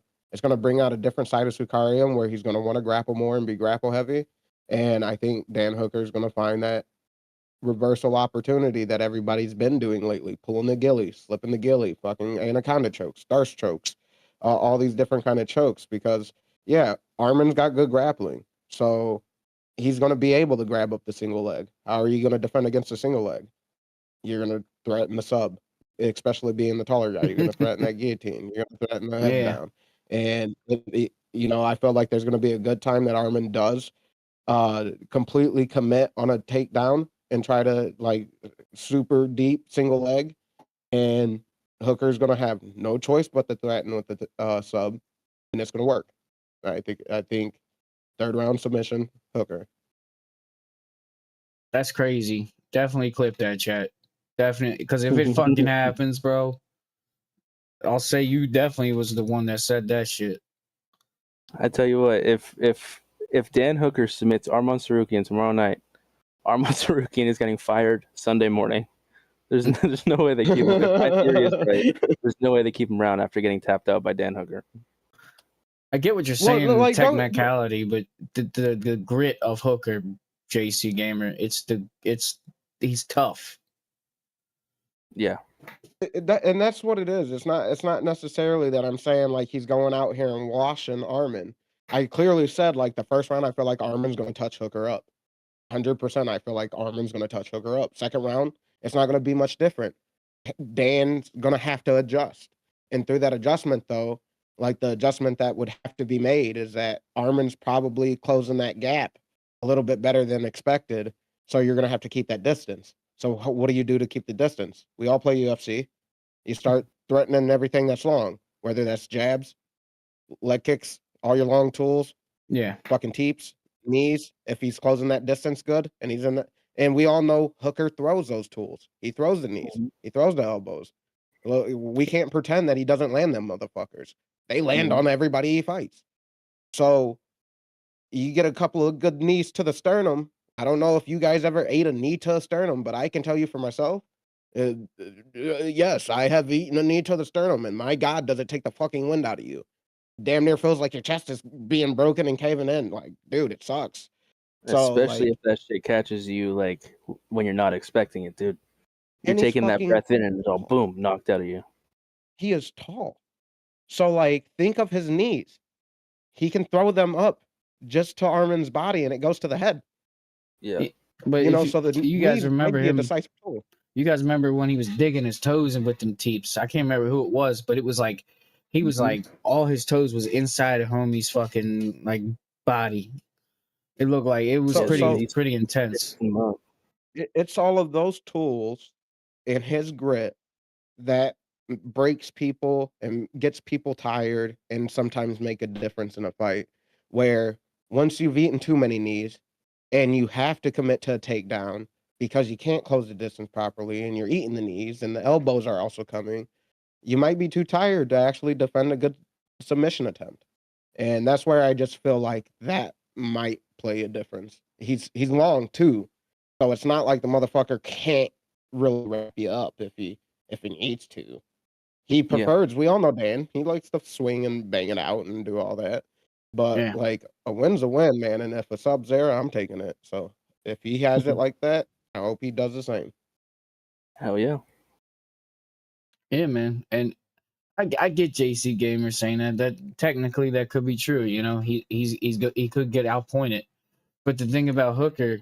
bring out a different side of Sukarium where he's gonna want to grapple more and be grapple heavy. And I think Dan Hooker's gonna find that reversal opportunity that everybody's been doing lately, pulling the gilly, slipping the gilly, fucking anaconda chokes, Darce chokes, all these different kind of chokes. Because yeah, Armin's got good grappling, so he's gonna be able to grab up the single leg. How are you gonna defend against a single leg? You're gonna threaten the sub, especially being the taller guy. You're gonna threaten that guillotine. You're gonna threaten the heads Yeah, down. And I feel like there's gonna be a good time that Armin does completely commit on a takedown and try to like super deep single leg, and Hooker's gonna have no choice but to threaten with the sub, and it's gonna work. I think third round submission, Hooker. that's crazy. Definitely clip that, chat. Definitely, because if it fucking happens, bro, I'll say you definitely was the one that said that shit. I tell you what, if Dan Hooker submits Arman Tsarukyan tomorrow night, Arman Tsarukyan is getting fired Sunday morning. There's no way they keep him. If my theory is right, there's no way they keep him around after getting tapped out by Dan Hooker. I get what you're Well, saying, like, technicality, but the grit of Hooker, JC Gamer, he's tough. Yeah. And that's what it is. It's not necessarily that I'm saying like he's going out here and washing Armin. I clearly said like the first round I feel like Armin's going to touch Hooker up. 100% I feel like Armin's going to touch Hooker up. Second round, it's not going to be much different. Dan's going to have to adjust. And through that adjustment though, like the adjustment that would have to be made is that Armin's probably closing that gap a little bit better than expected. So you're going to have to keep that distance. So what do you do to keep the distance? We all play UFC. You start threatening everything that's long, whether that's jabs, leg kicks, all your long tools, Yeah, fucking teeps, knees. If he's closing that distance good and he's in the, and we all know Hooker throws those tools. He throws the knees. He throws the elbows. We can't pretend that he doesn't land them motherfuckers. They land on everybody he fights. So you get a couple of good knees to the sternum. I don't know if you guys ever ate a knee to a sternum, but I can tell you for myself, yes, I have eaten a knee to the sternum, and my God, does it take the fucking wind out of you? Damn near feels like your chest is being broken and caving in. Like, dude, it sucks. So, Especially like, if that shit catches you like when you're not expecting it, dude. You're and he's taking that fucking breath in and it's all boom, knocked out of you. he is tall. So like, think of his knees. He can throw them up just to Armin's body, and it goes to the head. Yeah. But You know, if so the you guys knees might remember be a him, decisive tool. you guys remember when he was digging his toes and with them teeps. I can't remember who it was, but it was like he was like all his toes was inside of homie's fucking like body. It looked like it was So pretty intense. it's all of those tools and his grit that breaks people and gets people tired and sometimes make a difference in a fight. Where once you've eaten too many knees and you have to commit to a takedown because you can't close the distance properly and you're eating the knees and the elbows are also coming, you might be too tired to actually defend a good submission attempt. And that's where I just feel like that might play a difference. He's long too. So it's not like the motherfucker can't really wrap you up if he needs to. He prefers, we all know Dan. He likes to swing and bang it out and do all that. But Yeah. like a win's a win, man. And if a sub's there, I'm taking it. So if he has it like that, I hope he does the same. Hell yeah. Yeah, man. And I get JC Gamer saying that technically that could be true. You know, he could get outpointed. But the thing about Hooker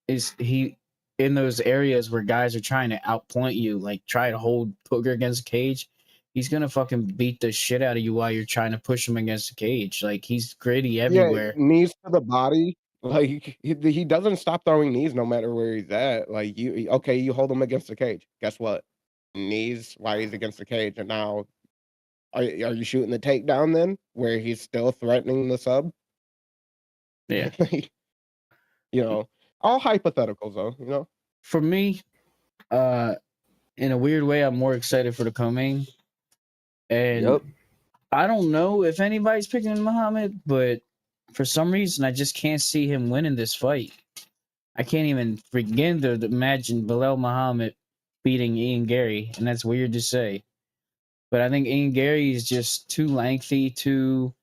is he in those areas where guys are trying to outpoint you, like try to hold Hooker against the cage, he's gonna fucking beat the shit out of you while you're trying to push him against the cage. Like he's gritty everywhere. Yeah, knees to the body. Like he doesn't stop throwing knees no matter where he's at. Like you hold him against the cage. Guess what? Knees while he's against the cage, and now are you shooting the takedown then, where he's still threatening the sub? Yeah. You know, all hypotheticals though. You know, For me, in a weird way, I'm more excited for the co-main. And I don't know if anybody's picking Muhammad, but for some reason, I just can't see him winning this fight. I can't even begin to imagine Bilal Muhammad beating Ian Gary, and that's weird to say. But I think Ian Gary is just too lengthy, too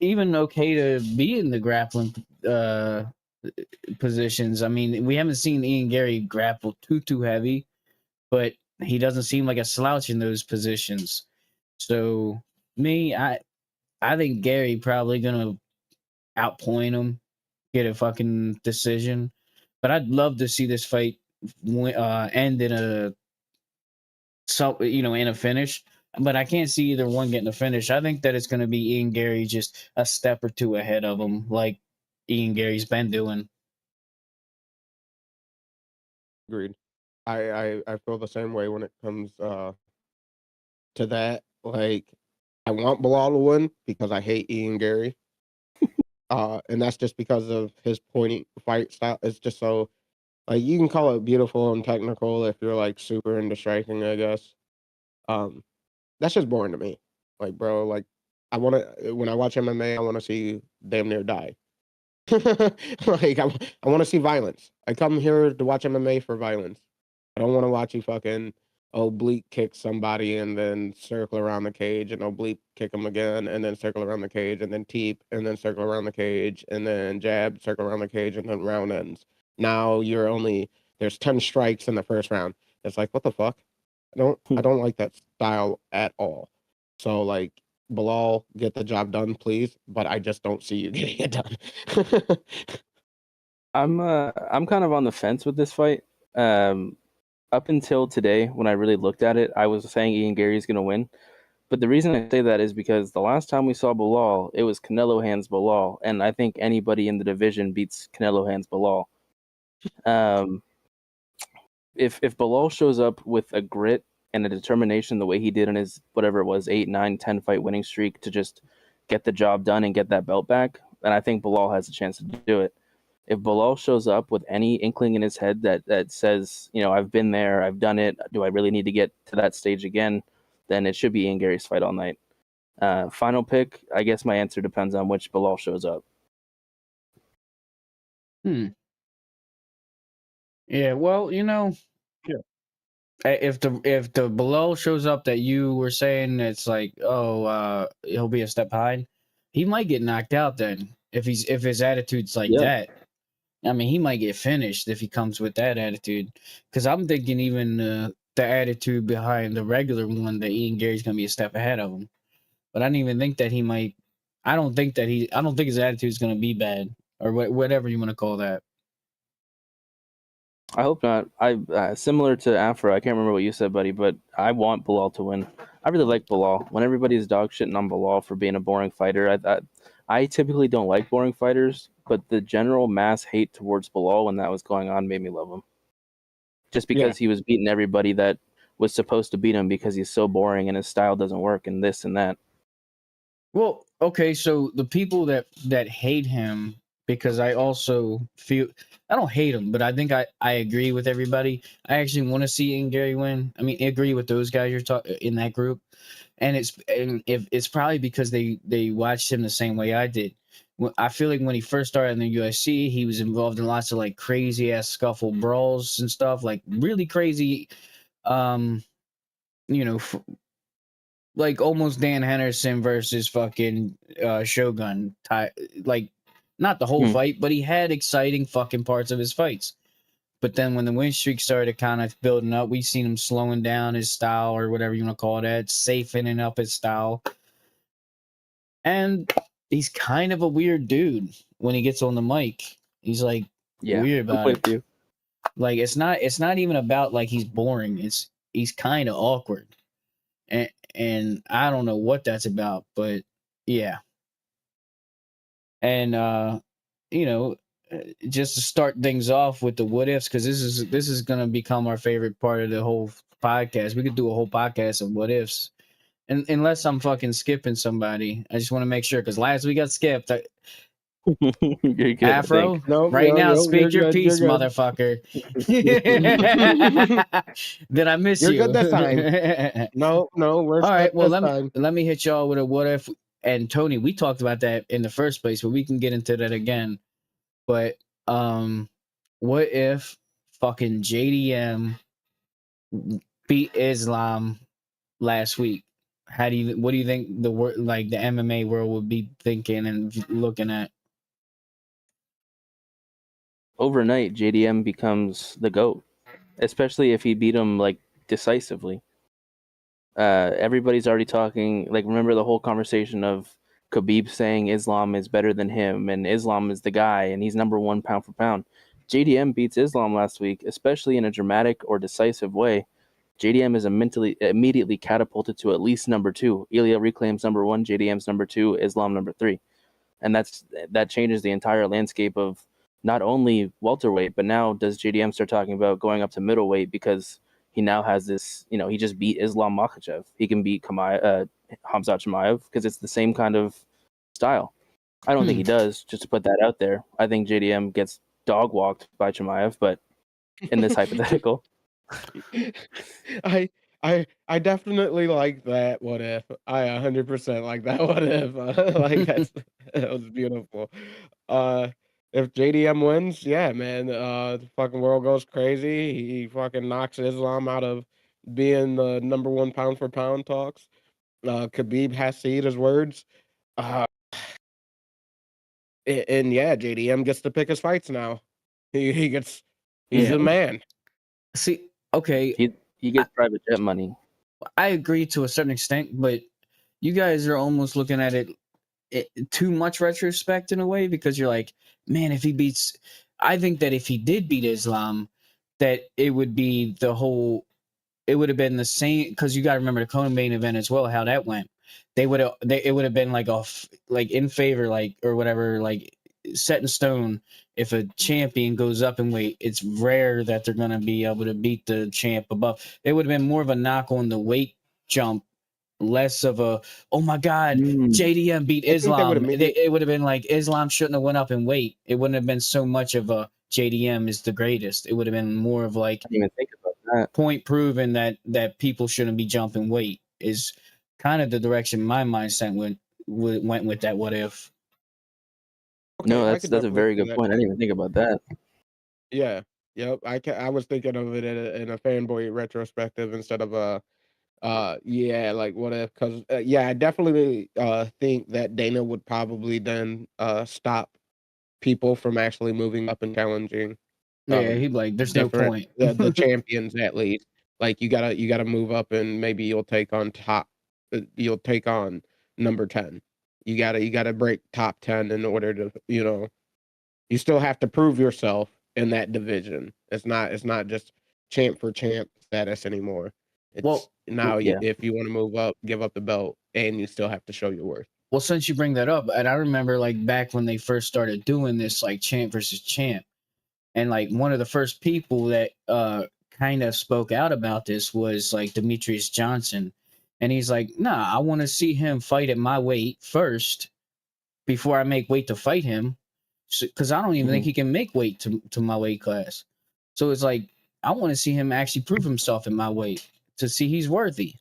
even okay to be in the grappling positions. I mean, we haven't seen Ian Gary grapple too heavy, but he doesn't seem like a slouch in those positions. So I think Gary probably gonna outpoint him, get a fucking decision. But I'd love to see this fight end in in a finish. But I can't see either one getting a finish. I think that it's gonna be Ian Gary just a step or two ahead of him, like Ian Gary's been doing. agreed. I feel the same way when it comes to that. Like, I want Bilal to win because I hate Ian Gary. And that's just because of his pointy fight style. It's just so like you can call it beautiful and technical if you're like super into striking, I guess. That's just boring to me. Like, bro, like when I watch MMA, I want to see damn near die. Like I want to see violence. I come here to watch MMA for violence. I don't want to watch you fucking oblique kick somebody and then circle around the cage and oblique kick them again and then circle around the cage and then teep and then circle around the cage and then jab, circle around the cage and then round ends. Now there's 10 strikes in the first round. It's like, what the fuck? I don't like that style at all. So like Bilal, get the job done, please. But I just don't see you getting it done. I'm kind of on the fence with this fight. Up until today, when I really looked at it, I was saying Ian Gary's going to win. But the reason I say that is because the last time we saw Bilal, it was Canelo hands Bilal, and I think anybody in the division beats Canelo hands Bilal. If Bilal shows up with a grit and a determination the way he did in his whatever it was 8, 9, 10 fight winning streak to just get the job done and get that belt back, then I think Bilal has a chance to do it. If Bilal shows up with any inkling in his head that says, I've been there, I've done it, do I really need to get to that stage again, then it should be Ian Gary's fight all night. Final pick, I guess my answer depends on which Bilal shows up. Yeah, well, Yeah. if the Bilal shows up that you were saying, it's like, he'll be a step behind. He might get knocked out then if his attitude's like that. I mean, he might get finished if he comes with that attitude. Because I'm thinking even the attitude behind the regular one that Ian Gary's gonna be a step ahead of him. But I don't even think that he might. I don't think his attitude is gonna be bad or whatever you want to call that. I hope not. Similar to Afro, I can't remember what you said, buddy, but I want Bilal to win. I really like Bilal. When everybody's dog shitting on Bilal for being a boring fighter, I typically don't like boring fighters, but the general mass hate towards Bilal when that was going on made me love him. Just because he was beating everybody that was supposed to beat him because he's so boring and his style doesn't work and this and that. Well, okay, so the people that hate him, because I also feel I don't hate him, but I think I agree with everybody. I actually want to see Ian Gary win. I mean, I agree with those guys you're talking in that group, and it's probably because they watched him the same way I did. I feel like when he first started in the UFC, he was involved in lots of like crazy ass scuffle brawls and stuff, like really crazy, you know, like almost Dan Henderson versus fucking Shogun. Like, not the whole fight, but he had exciting fucking parts of his fights. But then when the win streak started kind of building up, we've seen him slowing down his style or whatever you want to call that, safening up his style. And he's kind of a weird dude when he gets on the mic. He's like weird about it. You. Like it's not even about like he's boring. He's kind of awkward. And I don't know what that's about, but yeah. And just to start things off with the what ifs, because this is gonna become our favorite part of the whole podcast. We could do a whole podcast of what ifs, and unless I'm fucking skipping somebody, I just want to make sure because last we got skipped. You're good, Afro, now, speak your piece, motherfucker. Did I miss you? You're good this time. No, we're all right. Well, let me hit y'all with a what if. And Tony, we talked about that in the first place, but we can get into that again. But what if fucking JDM beat Islam last week? What do you think the MMA world would be thinking and looking at? Overnight, JDM becomes the GOAT, especially if he beat him like decisively. Everybody's already talking. Like, remember the whole conversation of Khabib saying Islam is better than him and Islam is the guy and he's number one pound for pound. JDM beats Islam last week, especially in a dramatic or decisive way. JDM is immediately catapulted to at least number two. Ilya reclaims number one, JDM's number two, Islam number three. And that changes the entire landscape of not only welterweight, but now does JDM start talking about going up to middleweight because he now has this, he just beat Islam Makhachev. He can beat Hamzat Chimaev because it's the same kind of style. I don't think he does, just to put that out there. I think JDM gets dog walked by Chimaev, but in this hypothetical. I definitely like that what if. I 100% like that what if. Like that was beautiful. If JDM wins, yeah, man, the fucking world goes crazy. He fucking knocks Islam out of being the number one pound for pound talks. Khabib has to eat his words. And yeah, JDM gets to pick his fights now. He's the man. See, okay, he gets private jet money. I agree to a certain extent, but you guys are almost looking at it too much retrospect in a way because you're like, man, if he beats, I think that if he did beat Islam, that it would be it would have been the same because you got to remember the co-main event as well, how that went. It would have been like in favor, like or whatever, like set in stone. If a champion goes up in weight, it's rare that they're going to be able to beat the champ above. It would have been more of a knock on the weight jump, less of a, oh my God, JDM beat Islam. It would have been like Islam shouldn't have went up in weight. It wouldn't have been so much of a JDM is the greatest. It would have been more of like, I didn't even think about that. Point proven that people shouldn't be jumping weight is kind of the direction my mindset went with that what if. Okay, no, that's a very good point. I didn't even think about that. Yeah. Yep. I was thinking of it in a fanboy retrospective instead of like what if? Because I definitely think that Dana would probably then stop people from actually moving up and challenging. He'd like, there's no point. the champions at least. Like you gotta move up, and maybe you'll take on number 10. You gotta break top 10 in order to, you still have to prove yourself in that division. It's not just champ for champ status anymore. It's Well, now yeah. if you want to move up, give up the belt, and you still have to show your worth. well, since you bring that up, and I remember like back when they first started doing this, like champ versus champ, and like one of the first people that kind of spoke out about this was like Demetrius Johnson, and he's like, "Nah, I want to see him fight at my weight first before I make weight to fight him, because I don't even think he can make weight to my weight class. So it's like I want to see him actually prove himself in my weight to see he's worthy."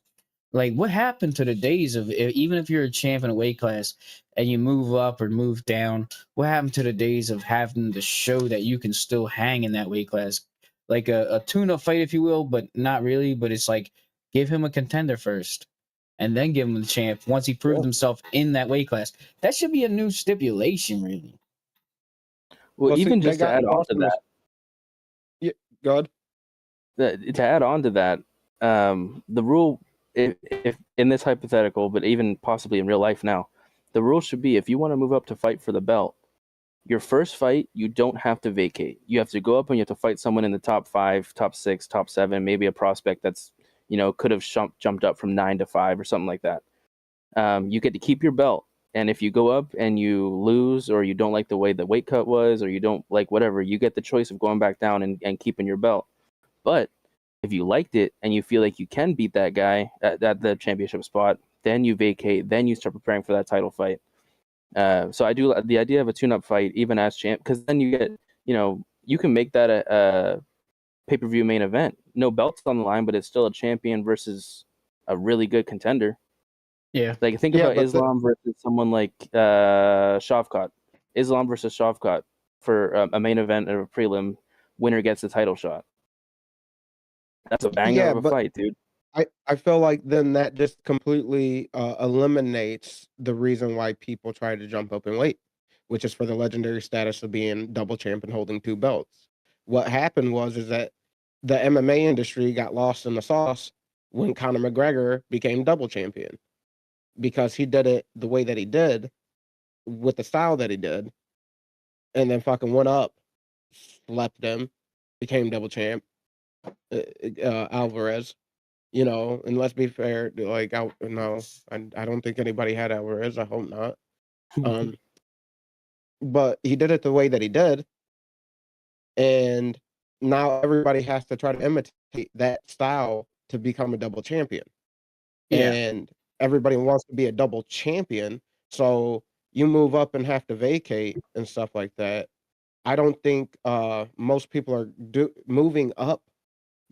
Like, what happened to the days of even if you're a champ in a weight class and you move up or move down? What happened to the days of having to show that you can still hang in that weight class, like a tune-up fight, if you will, but not really. But it's like give him a contender first, and then give him the champ once he proved himself in that weight class. That should be a new stipulation, really. Well, See, even they just to got add on to customers. that, Yeah, God. to add on to that, the rule, if in this hypothetical, but even possibly in real life now, the rule should be if you want to move up to fight for the belt, your first fight, you don't have to vacate. You have to go up and you have to fight someone in the top 5, top 6, top 7, maybe a prospect that's, could have jumped up from 9 to 5 or something like that. You get to keep your belt. And if you go up and you lose, or you don't like the way the weight cut was, or you don't like whatever, you get the choice of going back down and keeping your belt. But if you liked it and you feel like you can beat that guy at the championship spot, then you vacate, then you start preparing for that title fight. So I do the idea of a tune-up fight, even as champ, because then you get, you can make that a pay-per-view main event. No belts on the line, but it's still a champion versus a really good contender. Yeah. Like think Yeah, about but Islam versus someone like Shavkat. Islam versus Shavkat for a main event or a prelim. Winner gets the title shot. That's a banger of a but fight, dude. I feel like then that just completely eliminates the reason why people try to jump up in weight, which is for the legendary status of being double champ and holding 2 belts. What happened is that the MMA industry got lost in the sauce when Conor McGregor became double champion, because he did it the way that he did with the style that he did, and then fucking went up, slept him, became double champ. Alvarez. And let's be fair, like, no, I don't think anybody had Alvarez. I hope not. But he did it the way that he did, and now everybody has to try to imitate that style to become a double champion. Yeah. And everybody wants to be a double champion, so you move up and have to vacate and stuff like that. I don't think most people are moving up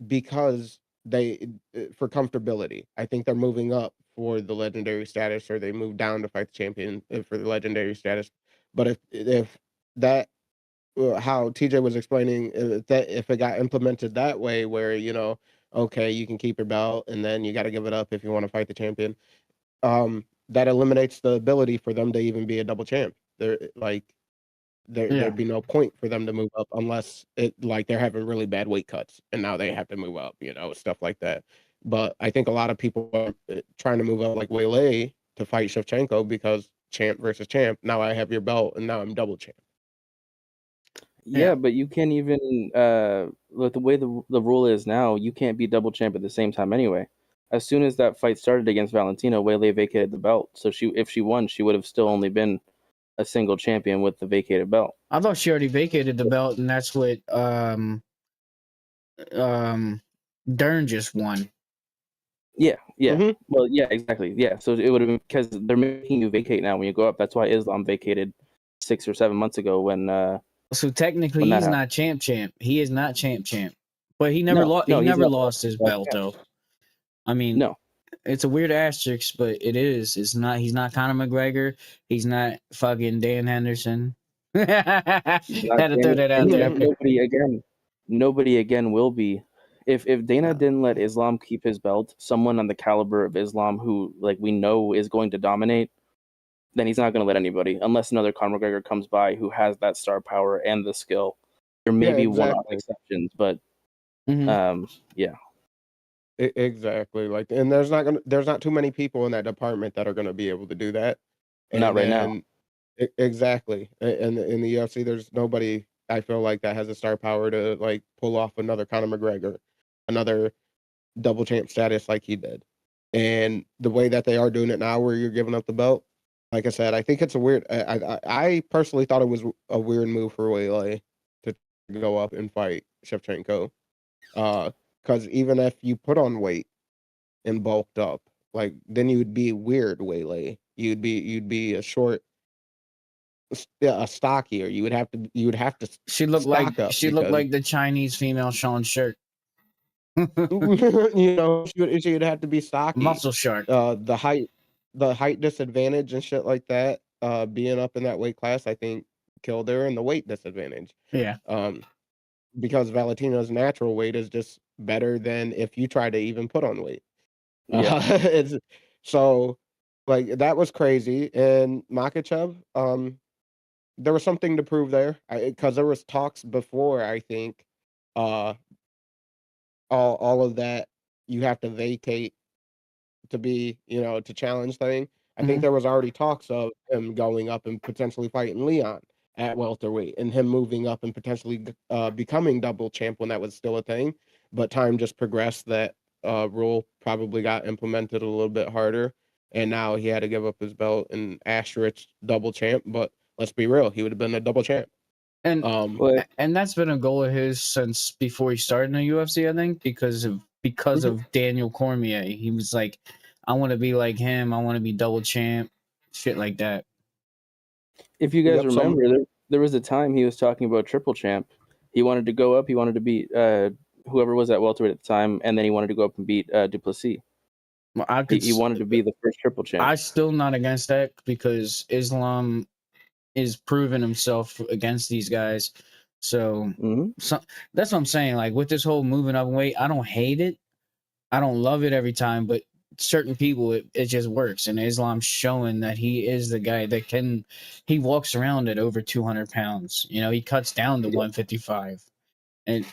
because they for comfortability. I think they're moving up for the legendary status, or they move down to fight the champion for the legendary status. But if that how TJ was explaining, that if it got implemented that way, where okay, you can keep your belt and then you got to give it up if you want to fight the champion, that eliminates the ability for them to even be a double champ. They're like there'd be no point for them to move up unless they're having really bad weight cuts and now they have to move up, stuff like that. But I think a lot of people are trying to move up, like Waylay, to fight Shevchenko, because champ versus champ. Now I have your belt and now I'm double champ. Yeah, but you can't even with the way the rule is now, you can't be double champ at the same time anyway. As soon as that fight started against Valentina, Waylay vacated the belt. So if she won, she would have still only been a single champion with the vacated belt. I thought she already vacated the belt, and that's what Dern just won. Yeah. Mhm. Well, yeah, exactly. Yeah, so it would have been, because they're making you vacate now when you go up. That's why Islam vacated 6 or 7 months ago when. So technically, he's not champ. He is not champ. But he never lost. No, He he's never not. lost his belt though. I mean, No. It's a weird asterisk, but it is. It's not. He's not Conor McGregor. He's not fucking Dan Henderson. Had to throw that out there. Nobody again will be. If Dana didn't let Islam keep his belt, someone on the caliber of Islam who we know is going to dominate, then he's not going to let anybody, unless another Conor McGregor comes by who has that star power and the skill. There may be one-off exceptions, but yeah. Exactly. Like, and there's not too many people in that department that are gonna be able to do that. Not And right now. then exactly. And in the UFC, there's nobody I feel like that has the star power to like pull off another Conor McGregor, another double champ status like he did. And the way that they are doing it now, where you're giving up the belt, like I said, I think it's a weird. I personally thought it was a weird move for Wale to go up and fight Shevchenko. Because even if you put on weight and bulked up, like then you would be weird Wale. You'd be a short, a stockier. You would have to She looked like stock up she looked because like the Chinese female Sean Shirt. she'd have to be stocky. Muscle shark. The height disadvantage and shit like that, being up in that weight class, I think killed her, and the weight disadvantage. Yeah. Because Valentina's natural weight is just better than if you try to even put on weight. Yeah. It's so like that was crazy. And Makachev, there was something to prove there because there was talks before. I think uh, all of that you have to vacate to be, to challenge thing. I think Mhm. there was already talks of him going up and potentially fighting Leon at welterweight and him moving up and potentially becoming double champ when that was still a thing. But time just progressed. That rule probably got implemented a little bit harder. And now he had to give up his belt and asterisk double champ. But let's be real, he would have been a double champ. And Um, But and that's been a goal of his since before he started in the UFC, I think, because of Daniel Cormier. He was like, I want to be like him. I want to be double champ, shit like that. if you guys Yep, some remember, there was a time he was talking about triple champ. He wanted to go up. He wanted to beat whoever was at welterweight at the time, and then he wanted to go up and beat Duplessis. Well, I could. He wanted to be the first triple champ. I still not against that because Islam is proving himself against these guys. So, hmm that's what I'm saying. Like with this whole moving up in weight, I don't hate it. I don't love it every time, but certain people it just works. And Islam's showing that he is the guy that can. He walks around at over 200 pounds. He cuts down to 155, and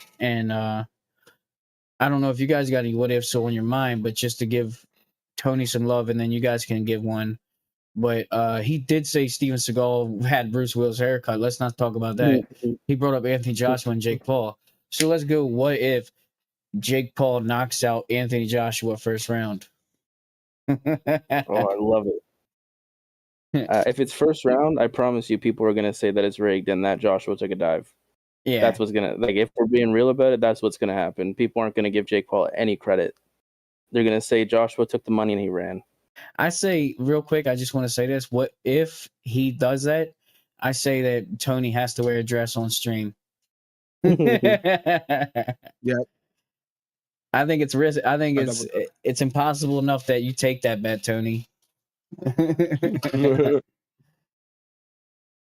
I don't know if you guys got any what ifs on your mind, but just to give Tony some love, and then you guys can give one. But he did say Steven Seagal had Bruce Willis' haircut. Let's not talk about that. He brought up Anthony Joshua and Jake Paul. So let's go. What if Jake Paul knocks out Anthony Joshua first round? Oh, I love it. If it's first round, I promise you, people are gonna say that it's rigged and that Joshua took a dive. Yeah, That's what's gonna if we're being real about it, that's what's gonna happen. People aren't gonna give Jake Paul any credit. They're gonna say Joshua took the money and he ran. I say real quick. I just want to say this. What if he does that? I say that Tony has to wear a dress on stream. yeah. I think it's risk. I think I it's impossible enough that you take that bet, Tony.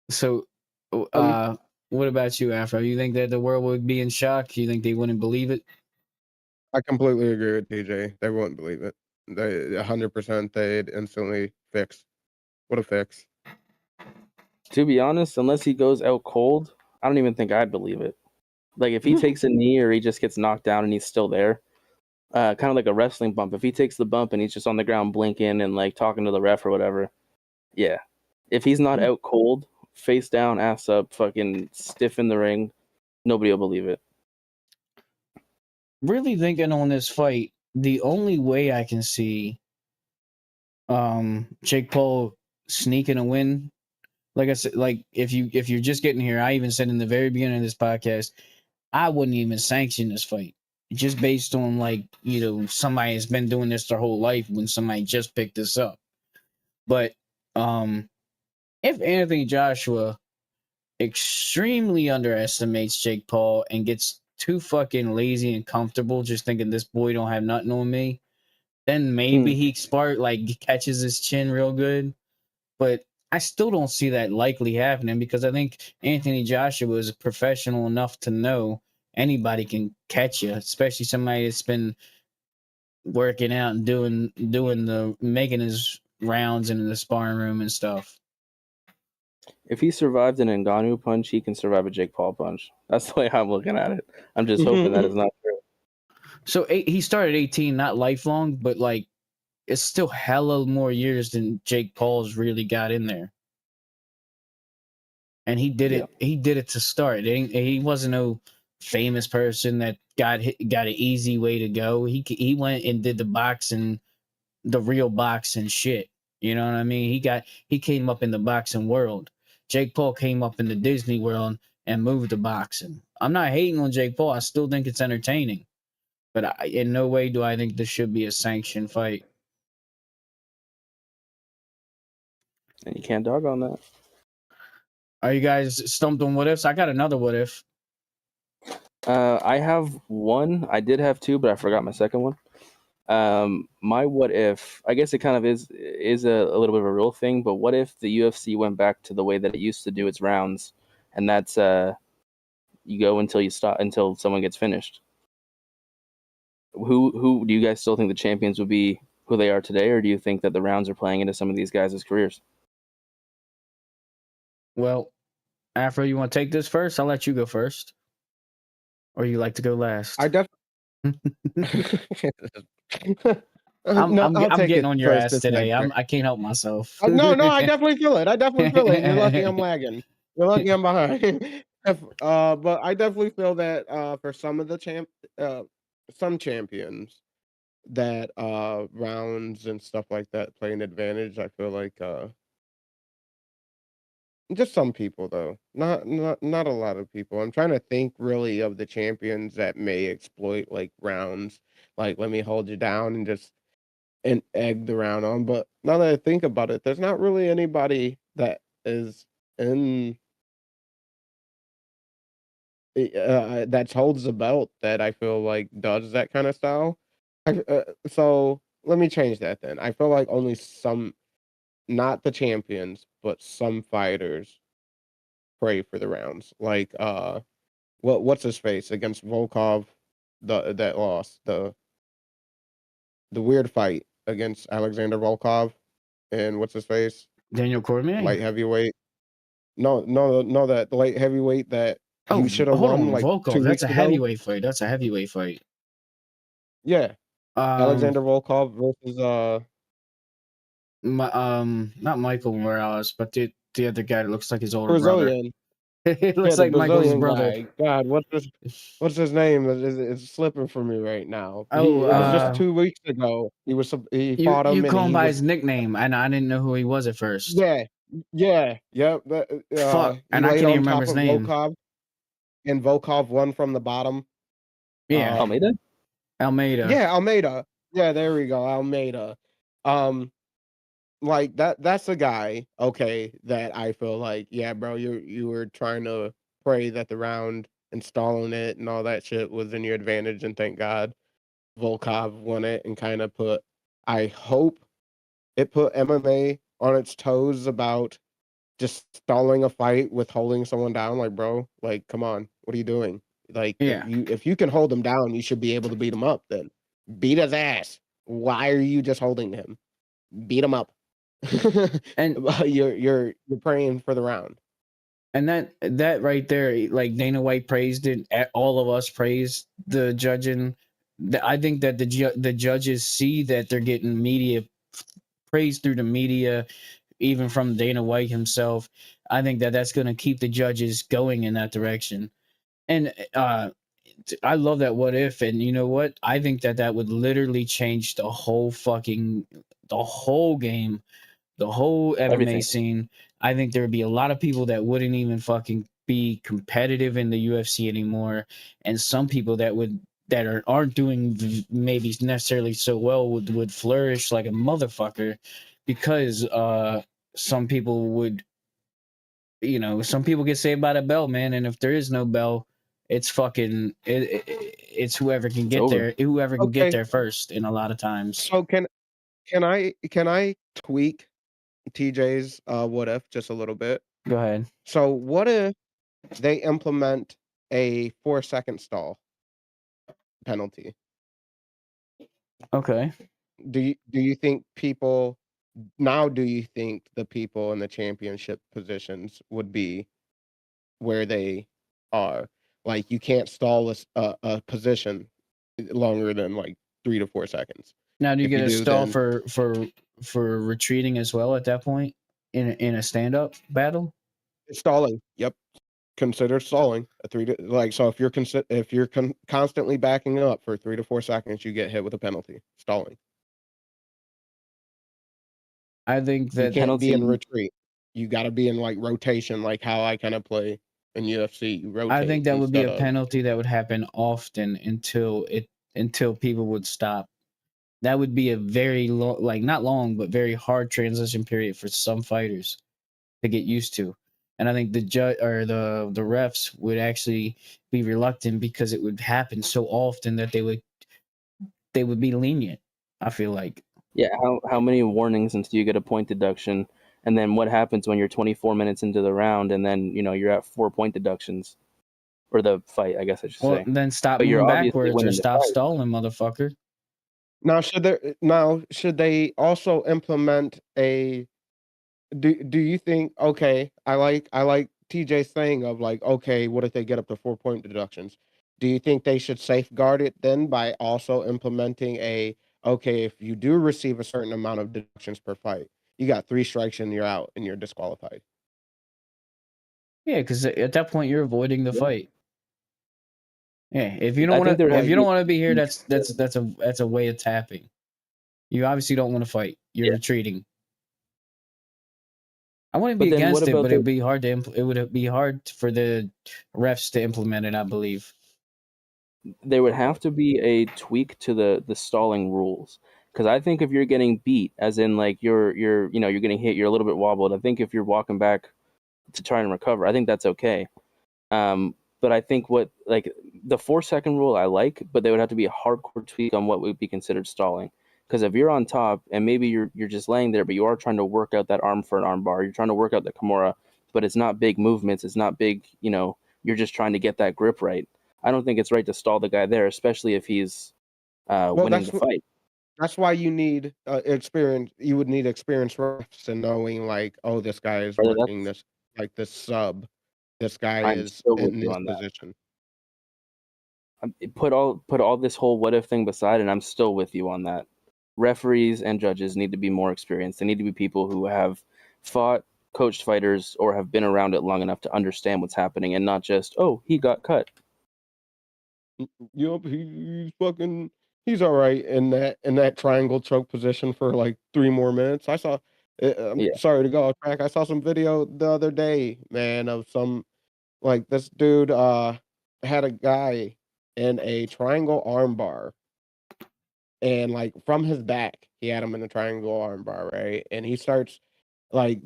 So, what about you, Afro? You think that the world would be in shock? You think they wouldn't believe it? I completely agree with TJ. They wouldn't believe it. They 100%. They'd instantly fix. What a fix. To be honest, unless he goes out cold, I don't even think I'd believe it. Like if he takes a knee or he just gets knocked down and he's still there, kind of like a wrestling bump. If he takes the bump and he's just on the ground blinking and like talking to the ref or whatever, yeah. If he's not out cold, face down, ass up, fucking stiff in the ring, nobody will believe it. Really thinking on this fight, the only way I can see Jake Paul sneaking a win, like I said, like if you're just getting here, I even said in the very beginning of this podcast, I wouldn't even sanction this fight. Just based on somebody has been doing this their whole life when somebody just picked this up. But if Anthony Joshua extremely underestimates Jake Paul and gets too fucking lazy and comfortable just thinking this boy don't have nothing on me, then maybe he catches his chin real good. But I still don't see that likely happening because I think Anthony Joshua is professional enough to know anybody can catch you, especially somebody that's been working out and making his rounds in the sparring room and stuff. If he survived an Ngannou punch, he can survive a Jake Paul punch. That's the way I'm looking at it. I'm just hoping that is not true. So he started 18, not lifelong, but like it's still hella more years than Jake Paul's really got in there. And he did it. Yeah. He did it to start. He wasn't no famous person that got an easy way to go. He went and did the boxing, the real boxing shit. You know what I mean? He came up in the boxing world. Jake Paul came up in the Disney world and moved to boxing. I'm not hating on Jake Paul. I still think it's entertaining, but in no way do I think this should be a sanctioned fight. And you can't dog on that. Are you guys stumped on what ifs? I got another what if. I have one. I did have two, but I forgot my second one. My what if, I guess it kind of is a little bit of a real thing, but what if the UFC went back to the way that it used to do its rounds, and that's you go until you stop, until someone gets finished. Who do you guys still think the champions would be who they are today, or do you think that the rounds are playing into some of these guys' careers? Well, Afro, you want to take this first? I'll let you go first. Or you like to go last? I definitely. I'm take getting it on your first ass this today. time. I can't help myself. No, I definitely feel it. You're lucky I'm lagging. You're lucky I'm behind. But I definitely feel that for some of the some champions that rounds and stuff like that play an advantage. I feel like just some people though, not a lot of people. I'm trying to think really of the champions that may exploit like rounds, like let me hold you down and just and egg the round on. But now that I think about it, there's not really anybody that is in that holds the belt that I feel like does that kind of style. So let me change that then. I feel like only some, not the champions, but some fighters pray for the rounds. Like what's his face against Volkov, that lost the weird fight against Alexander Volkov, and what's his face, Daniel Cormier? light heavyweight. No, that light heavyweight that Oh, he should have hold won on, like Volkov. 2 That's weeks a ago. heavyweight fight. That's a heavyweight fight. Yeah, Alexander Volkov versus Not Michael Morales, but the other guy that looks like his older brother. Brazilian. It Yeah, looks the like Michael's Brazilian brother. guy. God, what's his name? It's slipping from me right now. Oh, It was just 2 weeks ago. He fought him you and call him he by was his nickname, and I didn't know who he was at first. yep. Fuck, He and I laid can't even on remember top his of name. Volkov, and Volkov won from the bottom. Yeah, Almeida? Almeida. Yeah, Almeida. Yeah, there we go, Almeida. Like that's a guy, okay, that I feel like, yeah, bro, you were trying to pray that the round and stalling it and all that shit was in your advantage, and thank God Volkov won it and kind of I hope it put MMA on its toes about just stalling a fight with holding someone down. Like, bro, like, come on, what are you doing? Like, Yeah. if you can hold him down, you should be able to beat him up. Then beat his ass. Why are you just holding him? Beat him up. And you're praying for the round. And that right there, like Dana White praised it. All of us praised the judging. I think that the judges see that they're getting media praise through the media, even from Dana White himself. I think that that's going to keep the judges going in that direction. And I love that what if. And you know what? I think that would literally change the whole game, the whole MMA Everything. scene. I think there would be a lot of people that wouldn't even fucking be competitive in the UFC anymore, and some people that aren't doing maybe necessarily so well would flourish like a motherfucker, because some people would, some people get saved by the bell, man, and if there is no bell, it's fucking it's whoever can get over. there, whoever can get Okay. there first, and a lot of times. So can I tweak TJ's what if just a little bit? Go ahead. So what if they implement a 4-second stall penalty? Okay. Do you think do you think the people in the championship positions would be where they are? Like, you can't stall a position longer than like 3 to 4 seconds. Now, do you If get you a do, stall then for retreating as well at that point in a stand up battle? it's stalling. Yep. Consider stalling a 3 to like, so if you're constantly backing up for 3 to 4 seconds, you get hit with a penalty. Stalling. I think You that can't be in Penalty. retreat. You gotta be in, like, rotation, like how I kinda play in UFC. You I rotate think that would be instead a of penalty that would happen often until people would stop. That would be a very long, like not long, but very hard transition period for some fighters to get used to. And I think the judge or the refs would actually be reluctant because it would happen so often that they would be lenient. I feel like. Yeah, how many warnings until you get a point deduction? And then what happens when you're 24 minutes into the round and then, you're at 4-point deductions? Or the fight, I guess I should Well, say. then stop But you're moving obviously backwards or winning the stop fight. stalling, motherfucker. Should they also implement a do you think, okay, I like TJ's saying of like, okay, what if they get up to 4-point deductions? Do you think they should safeguard it then by also implementing okay, if you do receive a certain amount of deductions per fight, you got 3 strikes and you're out and you're disqualified? Yeah, because at that point you're avoiding the Yeah. fight. Yeah, if you don't I want think to, there if has you don't want to be here, to that's a way of tapping. You obviously don't want to fight. You're yeah. retreating. I wouldn't But be then what against it, about but the it'd be hard to it would be hard for the refs to implement it. I believe. there would have to be a tweak to the stalling rules, because I think if you're getting beat, as in like you're getting hit, you're a little bit wobbled. I think if you're walking back to try and recover, I think that's okay. But I think what like the 4-second rule I like, but there would have to be a hardcore tweak on what would be considered stalling. Because if you're on top and maybe you're just laying there, but you are trying to work out that arm for an arm bar, you're trying to work out the Kimura, but it's not big movements, it's not big, you're just trying to get that grip right. I don't think it's right to stall the guy there, especially if he's Well, winning the fight. that's why you need experience. You would need experienced refs and knowing like, oh, this guy is Brother, working this like this sub. This guy I'm is still with in you this on that. position. Put all this whole what if thing beside, and I'm still with you on that. Referees and judges need to be more experienced. They need to be people who have fought, coached fighters, or have been around it long enough to understand what's happening, and not just, oh, he got cut. Yup, he's all right in that triangle choke position for like 3 more minutes. I'm Yeah. sorry to go off track. I saw some video the other day, man, of some like this dude had a guy in a triangle armbar, and like from his back, he had him in the triangle armbar, right? And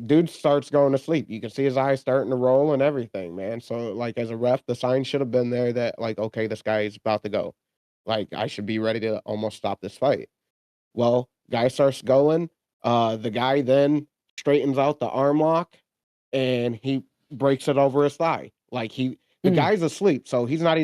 dude starts going to sleep. You can see his eyes starting to roll and everything, man. So like as a ref, the sign should have been there that like, okay, this guy is about to go. Like I should be ready to almost stop this fight. Well, guy starts going. The guy then straightens out the arm lock and he breaks it over his thigh. The Mm. guy's asleep, so he's not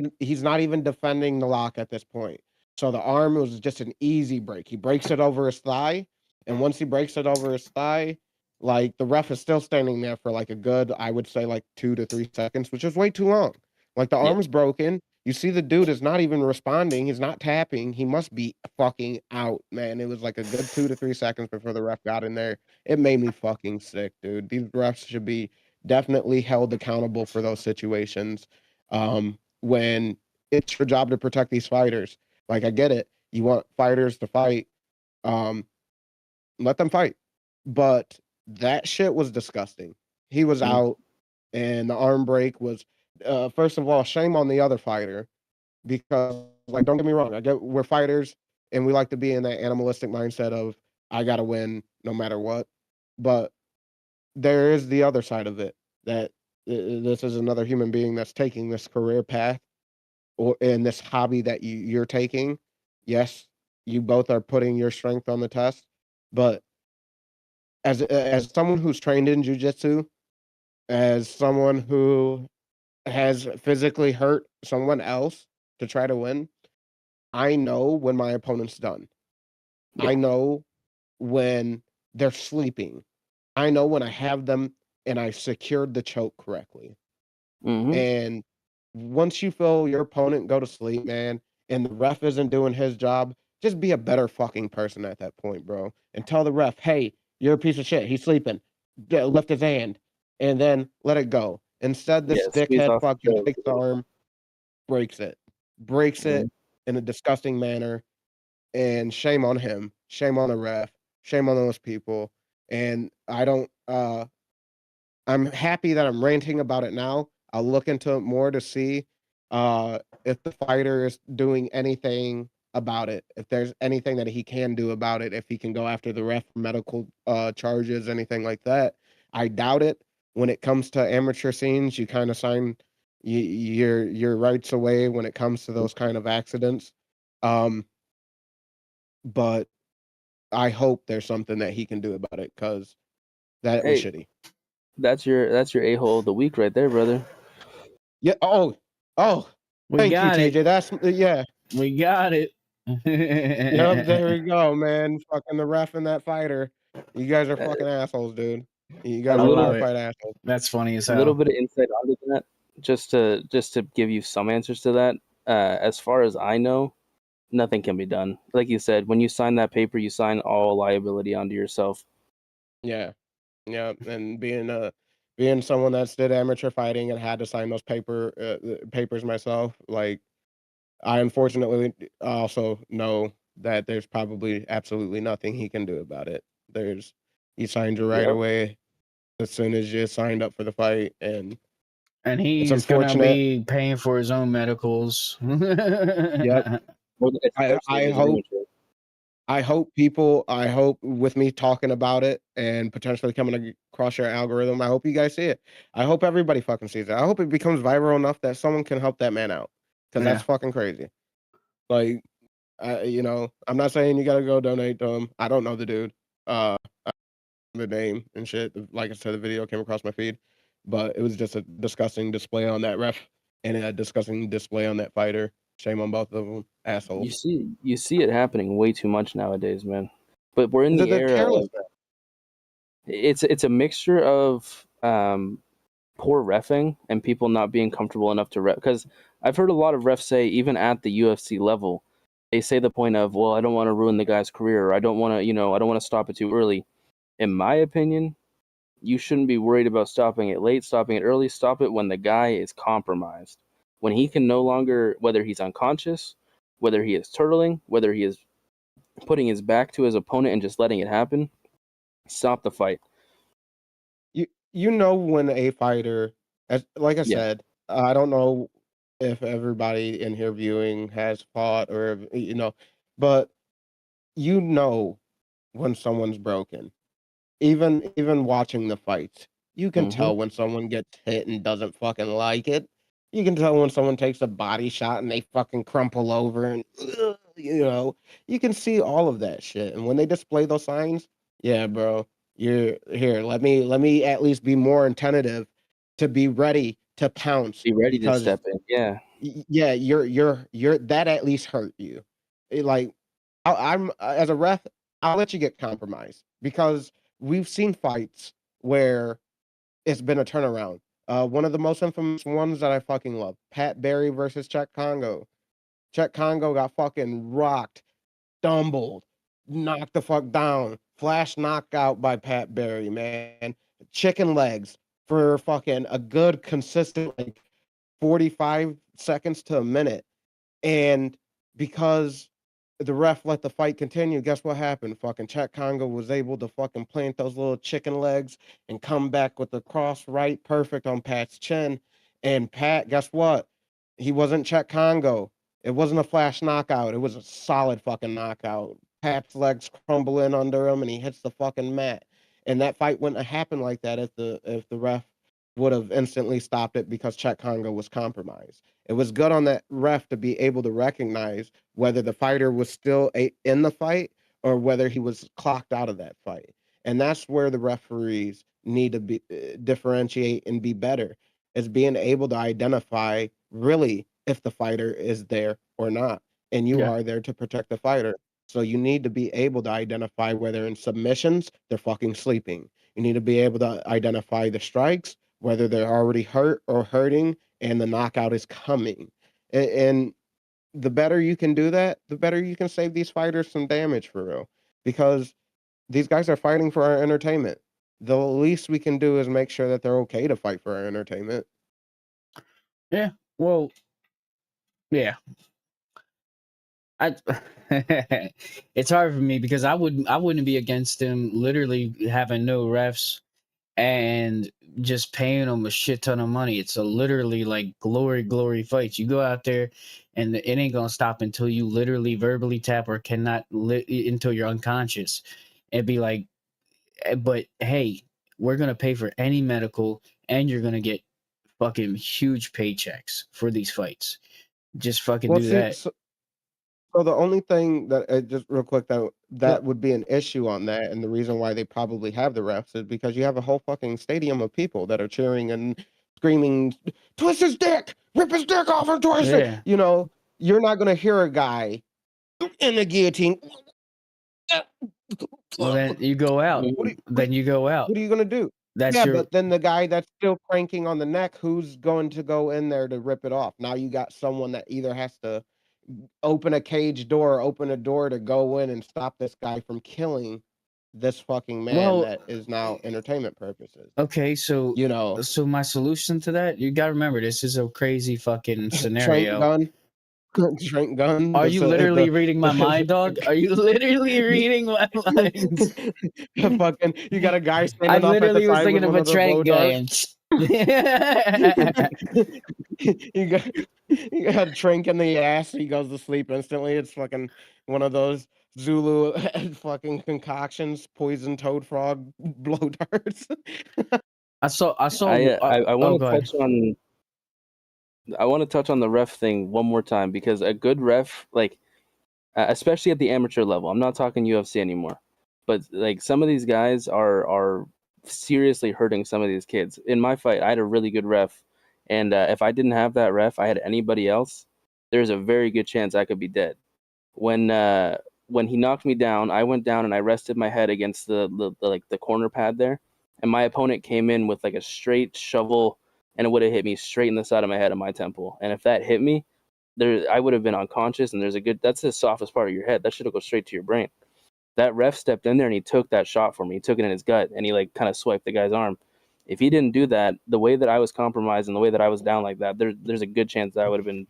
even defending the lock at this point. So the arm was just an easy break. He breaks it over his thigh, and once he breaks it over his thigh, like the ref is still standing there for like a good, I would say like 2 to 3 seconds, which is way too long. Like the Yeah. arm's broken. You see the dude is not even responding. He's not tapping. He must be fucking out, man. It was like a good 2 to 3 seconds before the ref got in there. It made me fucking sick, dude. These refs should be definitely held accountable for those situations. When it's your job to protect these fighters. Like I get it. You want fighters to fight. Um, let them fight. But that shit was disgusting. He was Mm. out and the arm break was first of all, shame on the other fighter because like don't get me wrong, I get we're fighters and we like to be in that animalistic mindset of I gotta win no matter what. But there is the other side of it that this is another human being that's taking this career path or in this hobby that you're taking. Yes, you both are putting your strength on the test, but as someone who's trained in jujitsu, as someone who has physically hurt someone else to try to win, I know when my opponent's done. I Yeah. know when they're sleeping. I know when I have them and I secured the choke correctly. Hmm. And once you feel your opponent go to sleep, man, and the ref isn't doing his job, just be a better fucking person at that point, bro. And tell the ref, hey, you're a piece of shit. He's sleeping. Lift his hand. And then let it go. Instead, this Yeah, squeeze dickhead off the fucking show. takes the arm, breaks it. Breaks Mhm. it in a disgusting manner. And shame on him. Shame on the ref. Shame on those people. And I don't I'm happy that I'm ranting about it now. I'll look into it more to see if the fighter is doing anything about it. If there's anything that he can do about it, if he can go after the ref for medical charges, anything like that. I doubt it. When it comes to amateur scenes, you kind of sign your rights away when it comes to those kind of accidents. Um, but I hope there's something that he can do about it because that was Hey, shitty. that's your a-hole of the week right there, brother. Yeah. Oh. We Thank you, got it. TJ. That's yeah. We got it. Yep. There we go, man. Fucking the ref and that fighter. You guys are Uh, fucking assholes, dude. You A guys are little love it. glorified assholes. That's funny as a little hell. bit of insight onto that, just to give you some answers to that. As far as I know, nothing can be done. Like you said, when you sign that paper, you sign all liability onto yourself. Yeah. Yeah. And being someone that's did amateur fighting and had to sign those papers myself, like I unfortunately also know that there's probably absolutely nothing he can do about it. He signed you right Yep. away as soon as you signed up for the fight, and And it's he's gonna unfortunate. be paying for his own medicals. Yep. I Especially as an hope amateur. I hope with me talking about it and potentially coming across your algorithm, I hope you guys see it. I hope everybody fucking sees it. I hope it becomes viral enough that someone can help that man out. Because Yeah. that's fucking crazy. Like, I'm not saying you gotta go donate to him. I don't know the dude. I the name and shit. Like I said, the video came across my feed, but it was just a disgusting display on that ref and a disgusting display on that fighter. Shame on both of them, You assholes. see it happening way too much nowadays, man. But we're in the The era of carelessness. it's a mixture of poor reffing and people not being comfortable enough to ref. Because I've heard a lot of refs say, even at the UFC level, they say the point of, well, I don't want to ruin the guy's career, or I don't want to, I don't want to stop it too early. In my opinion, you shouldn't be worried about stopping it late, stopping it early. Stop it when the guy is compromised. When he can no longer, whether he's unconscious, whether he is turtling, whether he is putting his back to his opponent and just letting it happen, stop the fight. You know when a fighter, as like I Yeah. said, I don't know if everybody in here viewing has fought or but you know when someone's broken. Even watching the fights, you can Mm-hmm. tell when someone gets hit and doesn't fucking like it. You can tell when someone takes a body shot and they fucking crumple over and you can see all of that shit. And when they display those signs, yeah, bro, you're here. Let me at least be more attentive to be ready to pounce Be ready to because step in. Yeah. yeah, you're that at least hurt you. Like I'm as a ref, I'll let you get compromised because we've seen fights where it's been a turnaround. One of the most infamous ones that I fucking love, Pat Barry versus Czech Congo. Czech Congo got fucking rocked, stumbled, knocked the fuck down, flash knockout by Pat Barry, man. Chicken legs for fucking a good consistent like 45 seconds to a minute. And because the ref let the fight continue, guess what happened? Fucking Czech Congo was able to fucking plant those little chicken legs and come back with the cross right perfect on Pat's chin. And Pat, guess what? He wasn't Czech Congo. It wasn't a flash knockout. It was a solid fucking knockout. Pat's legs crumble in under him and he hits the fucking mat. And that fight wouldn't have happened like that if the ref would have instantly stopped it because Czech Congo was compromised. It was good on that ref to be able to recognize whether the fighter was still in the fight or whether he was clocked out of that fight. And that's where the referees need to be differentiate and be better is being able to identify really if the fighter is there or not. And you Yeah. are there to protect the fighter. So you need to be able to identify whether in submissions they're fucking sleeping. You need to be able to identify the strikes, whether they're already hurt or hurting, and the knockout is coming. And the better you can do that, the better you can save these fighters some damage for real. Because these guys are fighting for our entertainment. The least we can do is make sure that they're okay to fight for our entertainment. Yeah. Well, yeah. I it's hard for me because I wouldn't be against them literally having no refs and just paying them a shit ton of money. It's a literally like glory fights. You go out there and it ain't gonna stop until you literally verbally tap or cannot until you're unconscious. And be like, but hey, we're gonna pay for any medical and you're gonna get fucking huge paychecks for these fights. Just fucking Well, do see, that. so the only thing that just real quick that Yep. would be an issue on that, and the reason why they probably have the refs is because you have a whole fucking stadium of people that are cheering and screaming, "Twist his dick, rip his dick off, and twist it." Yeah. You know, you're not gonna hear a guy in the guillotine. Well, then you go out. Mhm. What are you, Then you go out. what are you gonna do? That's Yeah, your but then the guy that's still cranking on the neck, who's going to go in there to rip it off? Now you got someone that either has to open a cage door, open a door to go in and stop this guy from killing this fucking man well. that is now entertainment purposes. Okay, so You know, my solution to that, you gotta remember this is a crazy fucking Trank scenario. Gun, Trank Gun, Are you literally reading my mind, dog? Are you literally reading my mind? fucking, you got a guy I standing off at the literally was side with thinking of one a of the blow trank guy darts. and you got you got a drink in the ass. He goes to sleep instantly. It's fucking one of those Zulu fucking concoctions, poison toad frog blow darts. I saw I oh want to god. touch on the ref thing one more time because a good ref, like especially at the amateur level, I'm not talking UFC anymore, but like some of these guys are seriously hurting some of these kids. In my fight, I had a really good ref, and if I didn't have that ref, I had anybody else. There's a very good chance I could be dead. When he knocked me down, I went down and I rested my head against the corner pad there, and my opponent came in with like a straight shovel, and it would have hit me straight in the side of my head and my temple. And if that hit me, I would have been unconscious. And that's the softest part of your head. That should have go straight to your brain. That ref stepped in there and he took that shot for me. He took it in his gut and he like kind of swiped the guy's arm. If he didn't do that, the way that I was compromised and the way that I was down like that, there's a good chance that I would have been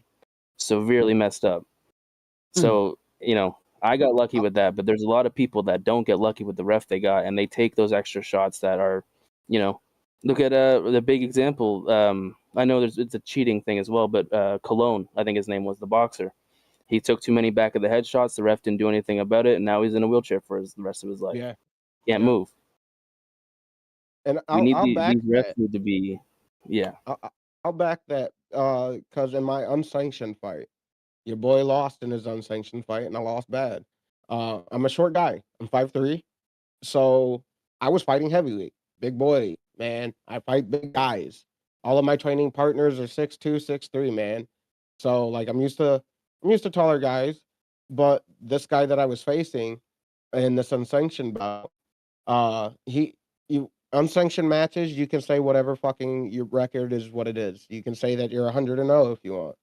severely messed up. So, I got lucky with that, but there's a lot of people that don't get lucky with the ref they got, and they take those extra shots that are, look at the big example. I know it's a cheating thing as well, but Cologne, I think his name was, the boxer. He took too many back of the head shots. The ref didn't do anything about it, and now he's in a wheelchair for the rest of his life. Yeah, Can't yeah. move. And We need I'll back these refs that. need to be, yeah. I'll back that. Because in my unsanctioned fight, your boy lost in his unsanctioned fight, and I lost bad. I'm a short guy. I'm 5'3". So I was fighting heavyweight, big boy, man. I fight big guys. All of my training partners are 6'2", 6'3", man. So like I'm used to taller guys, but this guy that I was facing in this unsanctioned bout, he you unsanctioned matches, you can say whatever fucking your record is what it is. You can say that you're 100-0 if you want.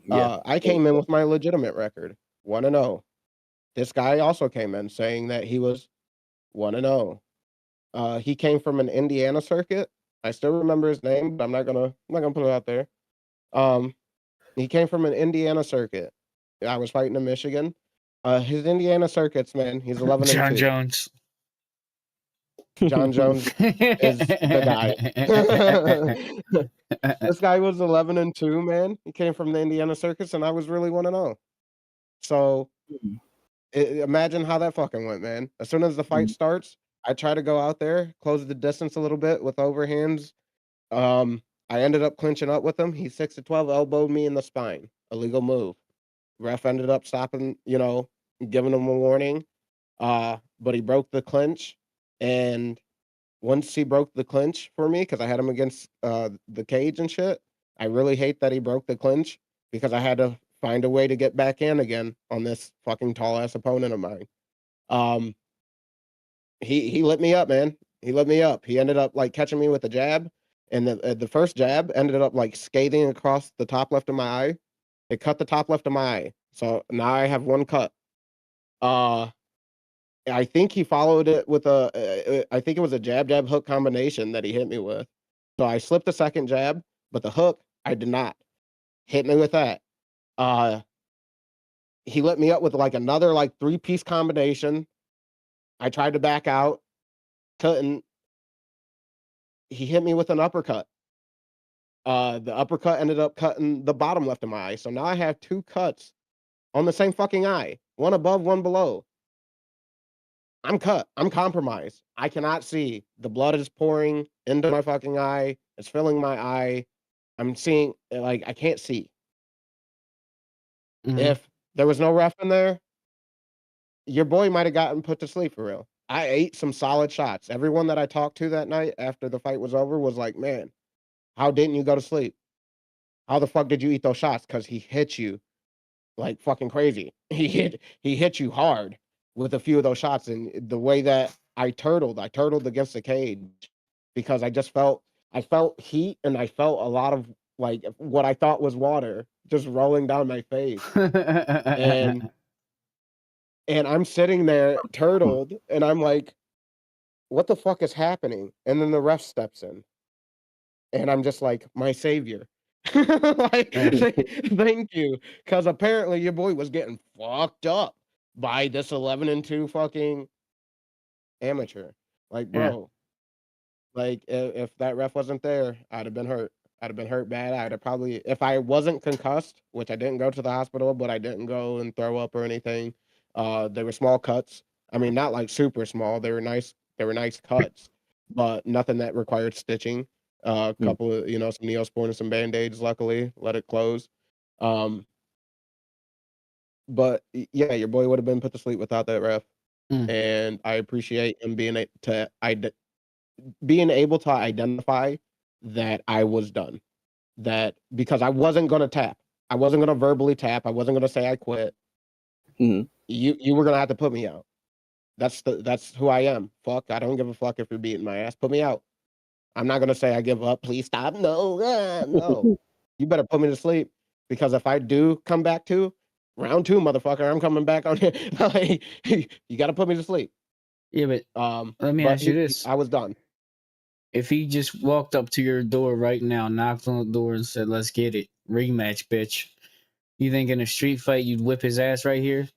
Yeah. I came in with my legitimate record, 1-0. This guy also came in saying that he was 1-0. He came from an Indiana circuit. I still remember his name, but I'm not gonna put it out there. Um, he came from an Indiana circuit. I was fighting in Michigan. His Indiana circuits, man, he's 11 and John 2. Jones. John Jones is the guy. This guy was 11 and 2, man. He came from the Indiana circuits, and I was really 1-0. So imagine how that fucking went, man. As soon as the fight starts, I try to go out there, close the distance a little bit with overhands. I ended up clinching up with him. He 6-12, elbowed me in the spine. Illegal move. Ref ended up stopping, giving him a warning. But he broke the clinch, and once he broke the clinch for me, because I had him against the cage and shit, I really hate that he broke the clinch because I had to find a way to get back in again on this fucking tall ass opponent of mine. Um, he lit me up, man. He lit me up. He ended up like catching me with a jab, and the first jab ended up like scathing across the top left of my eye. It cut the top left of my eye. So now I have one cut. I think he followed it with I think it was a jab hook combination that he hit me with. So I slipped the second jab, but the hook I did not. Hit me with that. He lit me up with like another like 3-piece combination. I tried to back out, couldn't. He hit me with an uppercut. The uppercut ended up cutting the bottom left of my eye. So now I have 2 cuts on the same fucking eye, one above, one below. I'm cut. I'm compromised. I cannot see. The blood is pouring into my fucking eye. It's filling my eye. I'm seeing, like, I can't see. Mhm. If there was no ref in there, your boy might have gotten put to sleep for real. I ate some solid shots. Everyone that I talked to that night after the fight was over was like, man, how didn't you go to sleep? How the fuck did you eat those shots? Because he hit you like fucking crazy. He hit you hard with a few of those shots. And the way that I turtled against the cage because I felt heat and I felt a lot of like what I thought was water just rolling down my face. And I'm sitting there turtled and I'm like, what the fuck is happening? And then the ref steps in. And I'm just like, my savior. Like, thank you. Because apparently your boy was getting fucked up by this 11-2 fucking amateur. Like, Yeah. bro, like if that ref wasn't there, I'd have been hurt. I'd have been hurt bad. I'd have probably, if I wasn't concussed, which I didn't go to the hospital, but I didn't go and throw up or anything. They were small cuts. I mean, not like super small. They were nice. They were nice cuts, but nothing that required stitching. A couple of, some Neosporin and some Band-Aids, luckily, let it close. But yeah, your boy would have been put to sleep without that ref. Mm. And I appreciate him being able to identify that I was done. That because I wasn't gonna tap. I wasn't gonna verbally tap. I wasn't gonna say I quit. Mhm. You were gonna have to put me out. That's who I am. Fuck, I don't give a fuck if you're beating my ass. Put me out. I'm not gonna say I give up. Please stop. No, no. You better put me to sleep because if I do come back to round 2, motherfucker, I'm coming back on here. Like, you got to put me to sleep. Yeah, but let me But ask you this. I was done. If he just walked up to your door right now, knocked on the door and said, let's get it, rematch, bitch, you think in a street fight you'd whip his ass right here?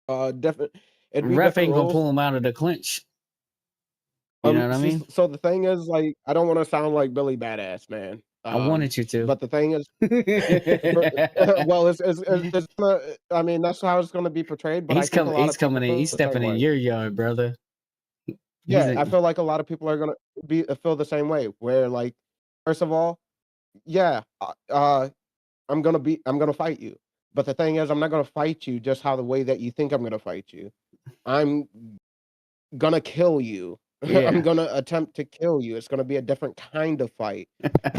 Different. It'd be Ref different ain't gonna rules. pull him out of the clinch. You know what I mean? So the thing is, like, I don't want to sound like Billy Badass, man. I wanted you to. But the thing is, well, it's gonna, I mean, that's how it's going to be portrayed. But I think a lot He's of people coming in. He's feel the same stepping in way. your yard, brother. Yeah, I feel like a lot of people are gonna feel the same way. Where, like, first of all, yeah, I'm gonna fight you. But the thing is, I'm not gonna fight you just how the way that you think I'm gonna fight you. I'm gonna kill you. Yeah. I'm gonna attempt to kill you. It's gonna be a different kind of fight.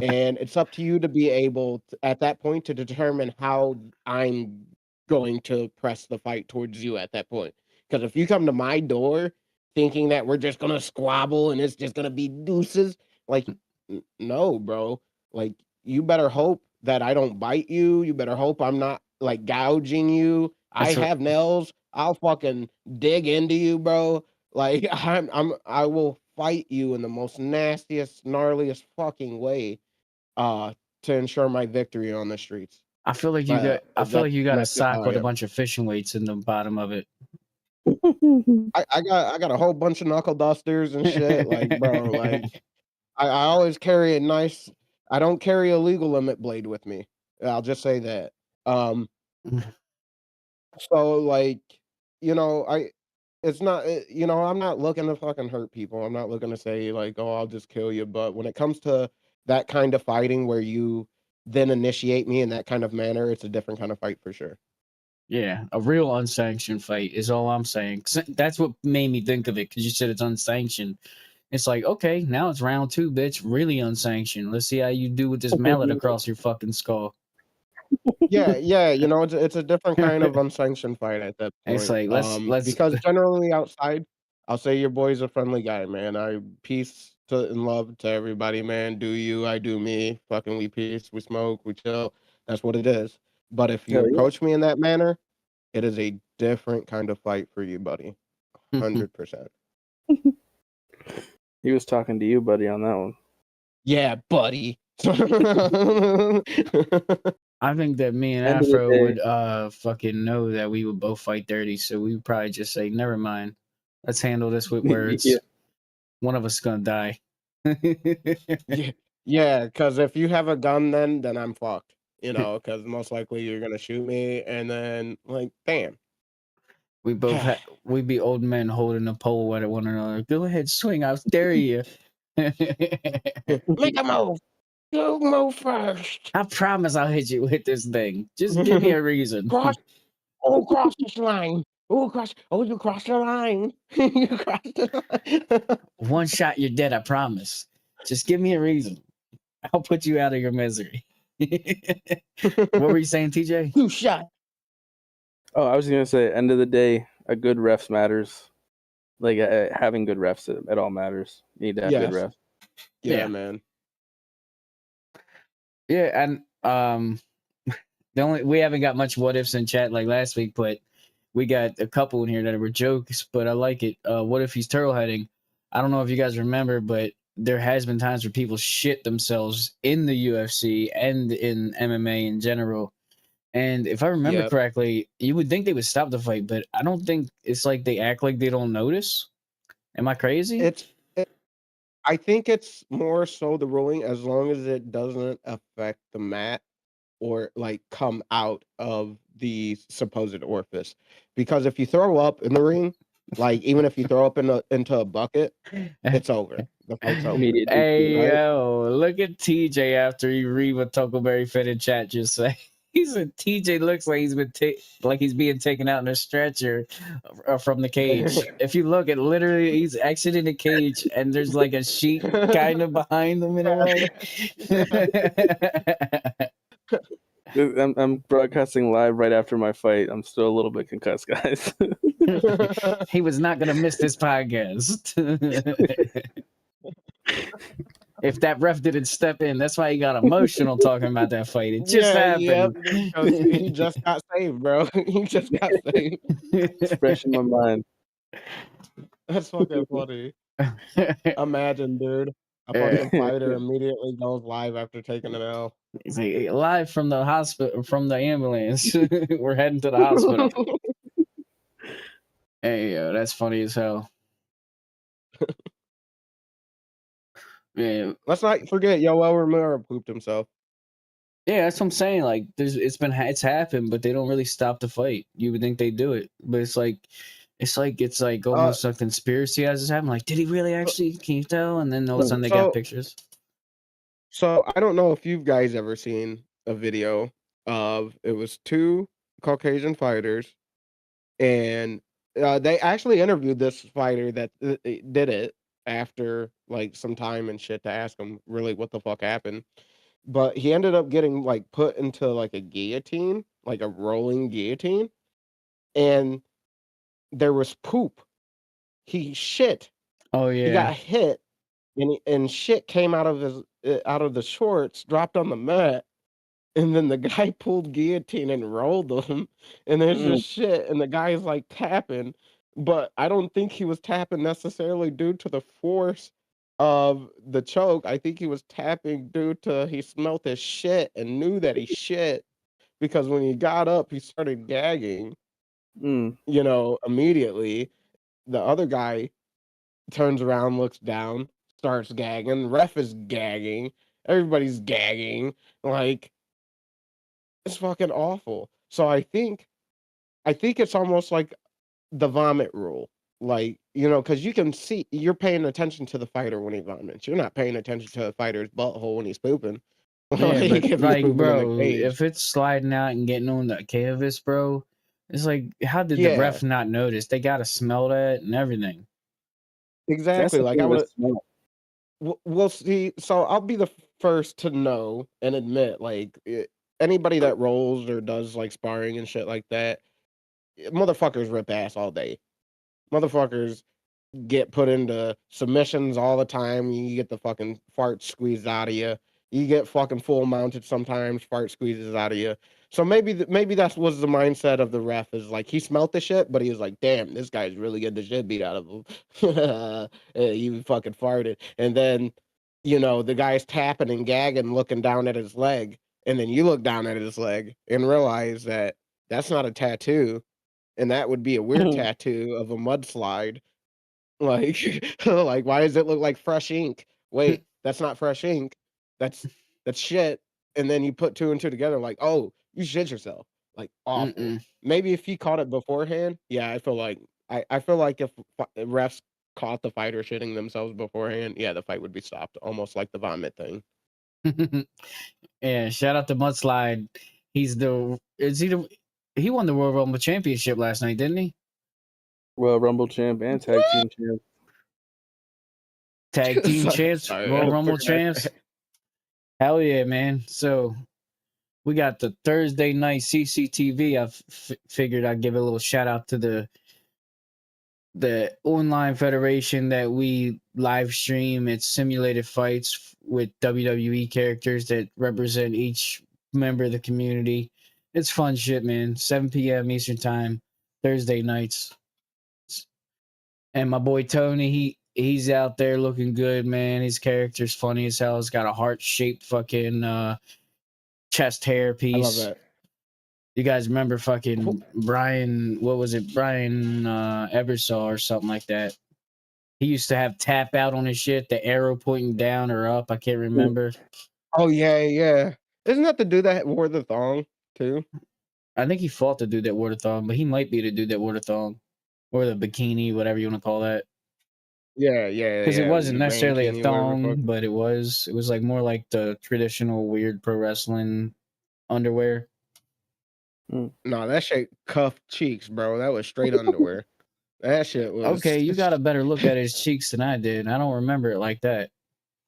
And it's up to you to be able to, at that point, to determine how I'm going to press the fight towards you at that point. Because if you come to my door thinking that we're just gonna squabble and it's just gonna be deuces, like, no, bro. Like, you better hope that I don't bite you. You better hope I'm not like gouging you. I have nails. I'll fucking dig into you, bro. Like, I will fight you in the most nastiest, gnarliest fucking way, to ensure my victory on the streets. I feel like you got. I feel like you got a That's just how sock I with a am. bunch of fishing weights in the bottom of it. I got a whole bunch of knuckle dusters and shit. Like, bro, like I always carry a nice. I don't carry a legal limit blade with me. I'll just say that. So like, it's not, I'm not looking to fucking hurt people. I'm not looking to say like, oh, I'll just kill you. But when it comes to that kind of fighting where you then initiate me in that kind of manner, it's a different kind of fight for sure. Yeah, a real unsanctioned fight is all I'm saying. 'Cause that's what made me think of it because you said it's unsanctioned. It's like, okay, now it's round 2, bitch. Really unsanctioned. Let's see how you do with this mallet across your fucking skull. Yeah, it's a different kind of unsanctioned fight at that It's point. like let's Because generally outside, I'll say your boy's a friendly guy, man. Peace and love to everybody, man. Do you, I do me. Fucking we peace, we smoke, we chill. That's what it is. But if you Hell yeah. approach me in that manner, it is a different kind of fight for you, buddy. 100%. He was talking to you, buddy, on that one. Yeah, buddy. I think that me and End of the Afro day. would fucking know that we would both fight dirty, so we would probably just say, never mind. Let's handle this with words. Yeah. One of us is gonna die. Yeah, because if you have a gun, then I'm fucked. You know, because most likely you're gonna shoot me, and then like, damn. We'd be old men holding a pole at one another. Go ahead, swing, I dare you. Make a move. You move first. I promise I'll hit you with this thing. Just give me a reason. Cross this line. You crossed the line. You crossed the line. One shot, you're dead, I promise. Just give me a reason. I'll put you out of your misery. What were you saying, TJ? 2 shot. Oh, I was gonna say, end of the day, a good refs matters. Like having good refs, it all matters. You need to have good Yes. refs. Yeah, man. Yeah, and we haven't got much what ifs in chat like last week, but we got a couple in here that were jokes, but I like it. What if he's turtle heading? I don't know if you guys remember, but there has been times where people shit themselves in the UFC and in MMA in general. And if I remember correctly, you would think they would stop the fight, but I don't think it's like they act like they don't notice. Am I crazy? I think it's more so the ruling as long as it doesn't affect the mat or like come out of the supposed orifice. Because if you throw up in the ring, like even if you throw up into a bucket, it's over. The fight's over. Hey, right? yo, look at TJ after you read what Tackleberry Fit in chat just say. He said TJ looks like he's being taken out in a stretcher from the cage. If you look at literally, he's exiting the cage and there's like a sheet kind of behind him and everything. I'm broadcasting live right after my fight. I'm still a little bit concussed, guys. He was not gonna miss this podcast. If that ref didn't step in, that's why he got emotional talking about that fight. It just happened. He just got saved, bro. He just got saved. It's fresh in my mind. That's fucking funny. Imagine, dude. A fucking fighter immediately goes live after taking an L. He's like, live from the hospital, from the ambulance. We're heading to the hospital. Hey, yo, that's funny as hell. Yeah. Let's not forget Yoel Romero pooped himself. Yeah, that's what I'm saying. Like, it's happened, but they don't really stop the fight. You would think they do it, but it's like almost a conspiracy as it's happening. Like, did he really actually? Can you tell? And then all of a sudden they got pictures. So I don't know if you guys ever seen a video of it was 2 Caucasian fighters, and they actually interviewed this fighter that did it after like some time and shit to ask him really what the fuck happened. But he ended up getting like put into like a guillotine, like a rolling guillotine, and there was poop. He shit. Oh yeah. He got hit, and shit came out of the shorts, dropped on the mat, and then the guy pulled guillotine and rolled him, and there's just shit, and the guy is like tapping, but I don't think he was tapping necessarily due to the force of the choke. I think he was tapping due to he smelt his shit and knew that he shit, because when he got up, he started gagging, you know, immediately. The other guy turns around, looks down, starts gagging. The ref is gagging. Everybody's gagging. Like, it's fucking awful. So I think it's almost like the vomit rule. Like, you know, because you can see you're paying attention to the fighter when he vomits. You're not paying attention to the fighter's butthole when he's pooping. Yeah, but if like, pooping in the bro, cage. if it's sliding out and getting on the canvas, bro, it's like, how did the ref not notice? They gotta smell that and everything. Exactly. Like I would. We'll see. So I'll be the first to know and admit, like anybody that rolls or does like sparring and shit like that, motherfuckers rip ass all day. Motherfuckers get put into submissions all the time. You get the fucking fart squeezed out of you. You get fucking full mounted sometimes. Fart squeezes out of you. So maybe that was the mindset of the ref, is like he smelt the shit, but he was like, "Damn, this guy's really getting the shit beat out of him." You fucking farted, and then the guy's tapping and gagging, looking down at his leg, and then you look down at his leg and realize that that's not a tattoo, and that would be a weird tattoo of a mudslide. Like, like, why does it look like fresh ink? Wait, that's not fresh ink. That's shit. And then you put two and two together, like, oh, you shit yourself. Like, awful. Mm-mm. Maybe if he caught it beforehand, yeah, I feel like if refs caught the fighter shitting themselves beforehand, yeah, the fight would be stopped, almost like the vomit thing. Yeah, shout out to Mudslide. He won the World Rumble Championship last night, didn't he? Royal Rumble champ and tag team champ. Tag team champs, Sorry, Royal I Rumble forgot. champs. Hell yeah, man. So we got the Thursday night CCTV. I figured I'd give a little shout out to the online federation that we live stream. It's simulated fights with WWE characters that represent each member of the community. It's fun shit, man. 7 p.m. Eastern time, Thursday nights. And my boy Tony, he's out there looking good, man. His character's funny as hell. He's got a heart-shaped fucking chest hair I love piece. that. You guys remember fucking Brian, what was it? Brian Ebersol or something like that. He used to have tap out on his shit, the arrow pointing down or up. I can't remember. Oh yeah. Isn't that the dude that wore the thong too? I think he fought the dude that wore the thong, but he might be the dude that wore the thong. Or the bikini, whatever you want to call that. Yeah. Because it wasn't necessarily a Mankini, whatever the fuck. thong, but it was like more like the traditional weird pro wrestling underwear. No, that shit cuffed cheeks, bro. That was straight underwear. That shit was Okay, you got a better look at his cheeks than I did. I don't remember it like that.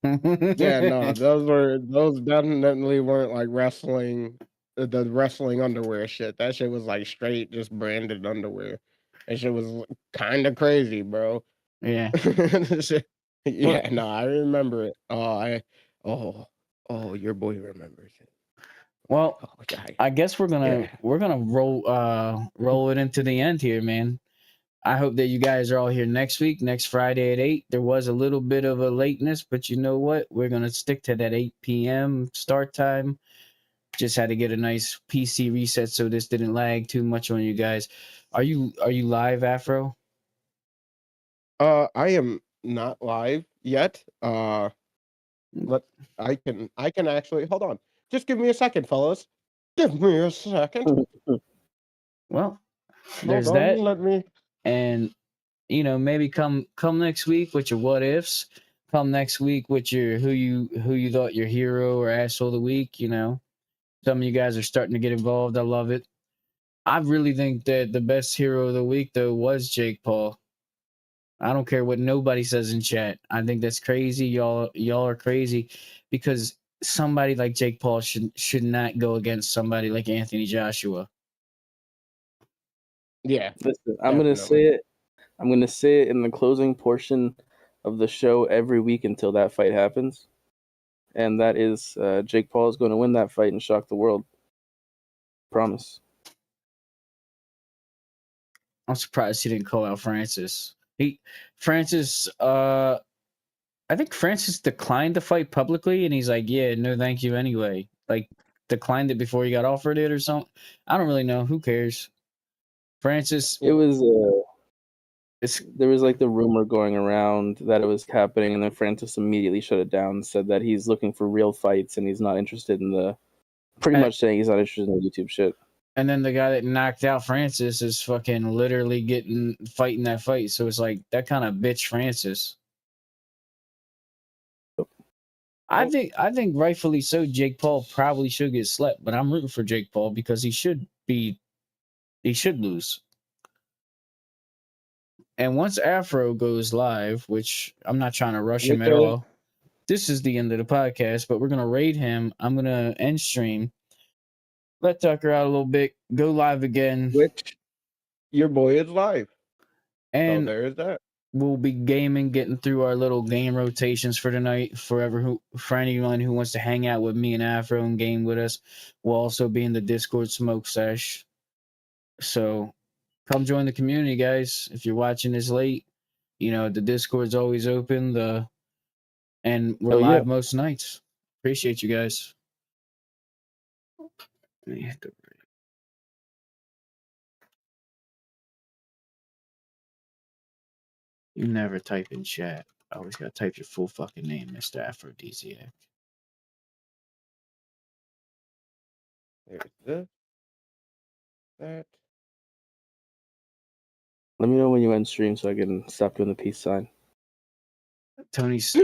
Yeah, no, those definitely weren't like wrestling, the wrestling underwear shit. That shit was like straight, just branded underwear. That shit was kind of crazy, bro. Yeah. Yeah, no, I remember it. Oh, your boy remembers it. Well, Oh, yeah, I guess we're gonna roll it into the end here, man. I hope that you guys are all here next week, next Friday at 8. There was a little bit of a lateness, but you know what? We're gonna stick to that 8 p.m. start time. Just had to get a nice PC reset so this didn't lag too much on you guys. Are you live, Afro? I am not live yet. I can actually hold on. Just give me a second, fellas. Give me a second. Well, there's Hold on, that. let me. And maybe come next week with your what ifs. Come next week with your who you thought your hero or asshole of the week. Some of you guys are starting to get involved. I love it. I really think that the best hero of the week though was Jake Paul. I don't care what nobody says in chat. I think that's crazy. Y'all are crazy because somebody like Jake Paul should not go against somebody like Anthony Joshua. Yeah, Listen, I'm gonna say it. I'm gonna say it in the closing portion of the show every week until that fight happens, and that is Jake Paul is going to win that fight and shock the world. Promise. I'm surprised he didn't call out Francis. I think Francis declined the fight publicly, and he's like, "Yeah, no, thank you anyway." Like, declined it before he got offered it or something. I don't really know. Who cares? Francis. It was. It's There was like the rumor going around that it was happening, and then Francis immediately shut it down and said that he's looking for real fights and he's not interested in the. Pretty much saying he's not interested in the YouTube shit. And then the guy that knocked out Francis is fucking literally fighting that fight. So it's like that kind of bitch Francis. I think rightfully so. Jake Paul probably should get slept, but I'm rooting for Jake Paul because he should lose. And once Afro goes live, which I'm not trying to rush him at all, this is the end of the podcast, but we're gonna raid him. I'm gonna end stream. Let Tucker out a little bit. Go live again. Which your boy is live. And so there is that. we'll be gaming, getting through our little game rotations for tonight. For anyone who wants to hang out with me and Afro and game with us, we'll also be in the Discord smoke sesh. So come join the community, guys. If you're watching this late, the Discord's always open. And we're live most nights. Appreciate you guys. Let me hit the You never type in chat. I always gotta type your full fucking name, Mr. Afrodisiac. There's this. That. Let me know when you end stream so I can stop doing the peace sign. Tony's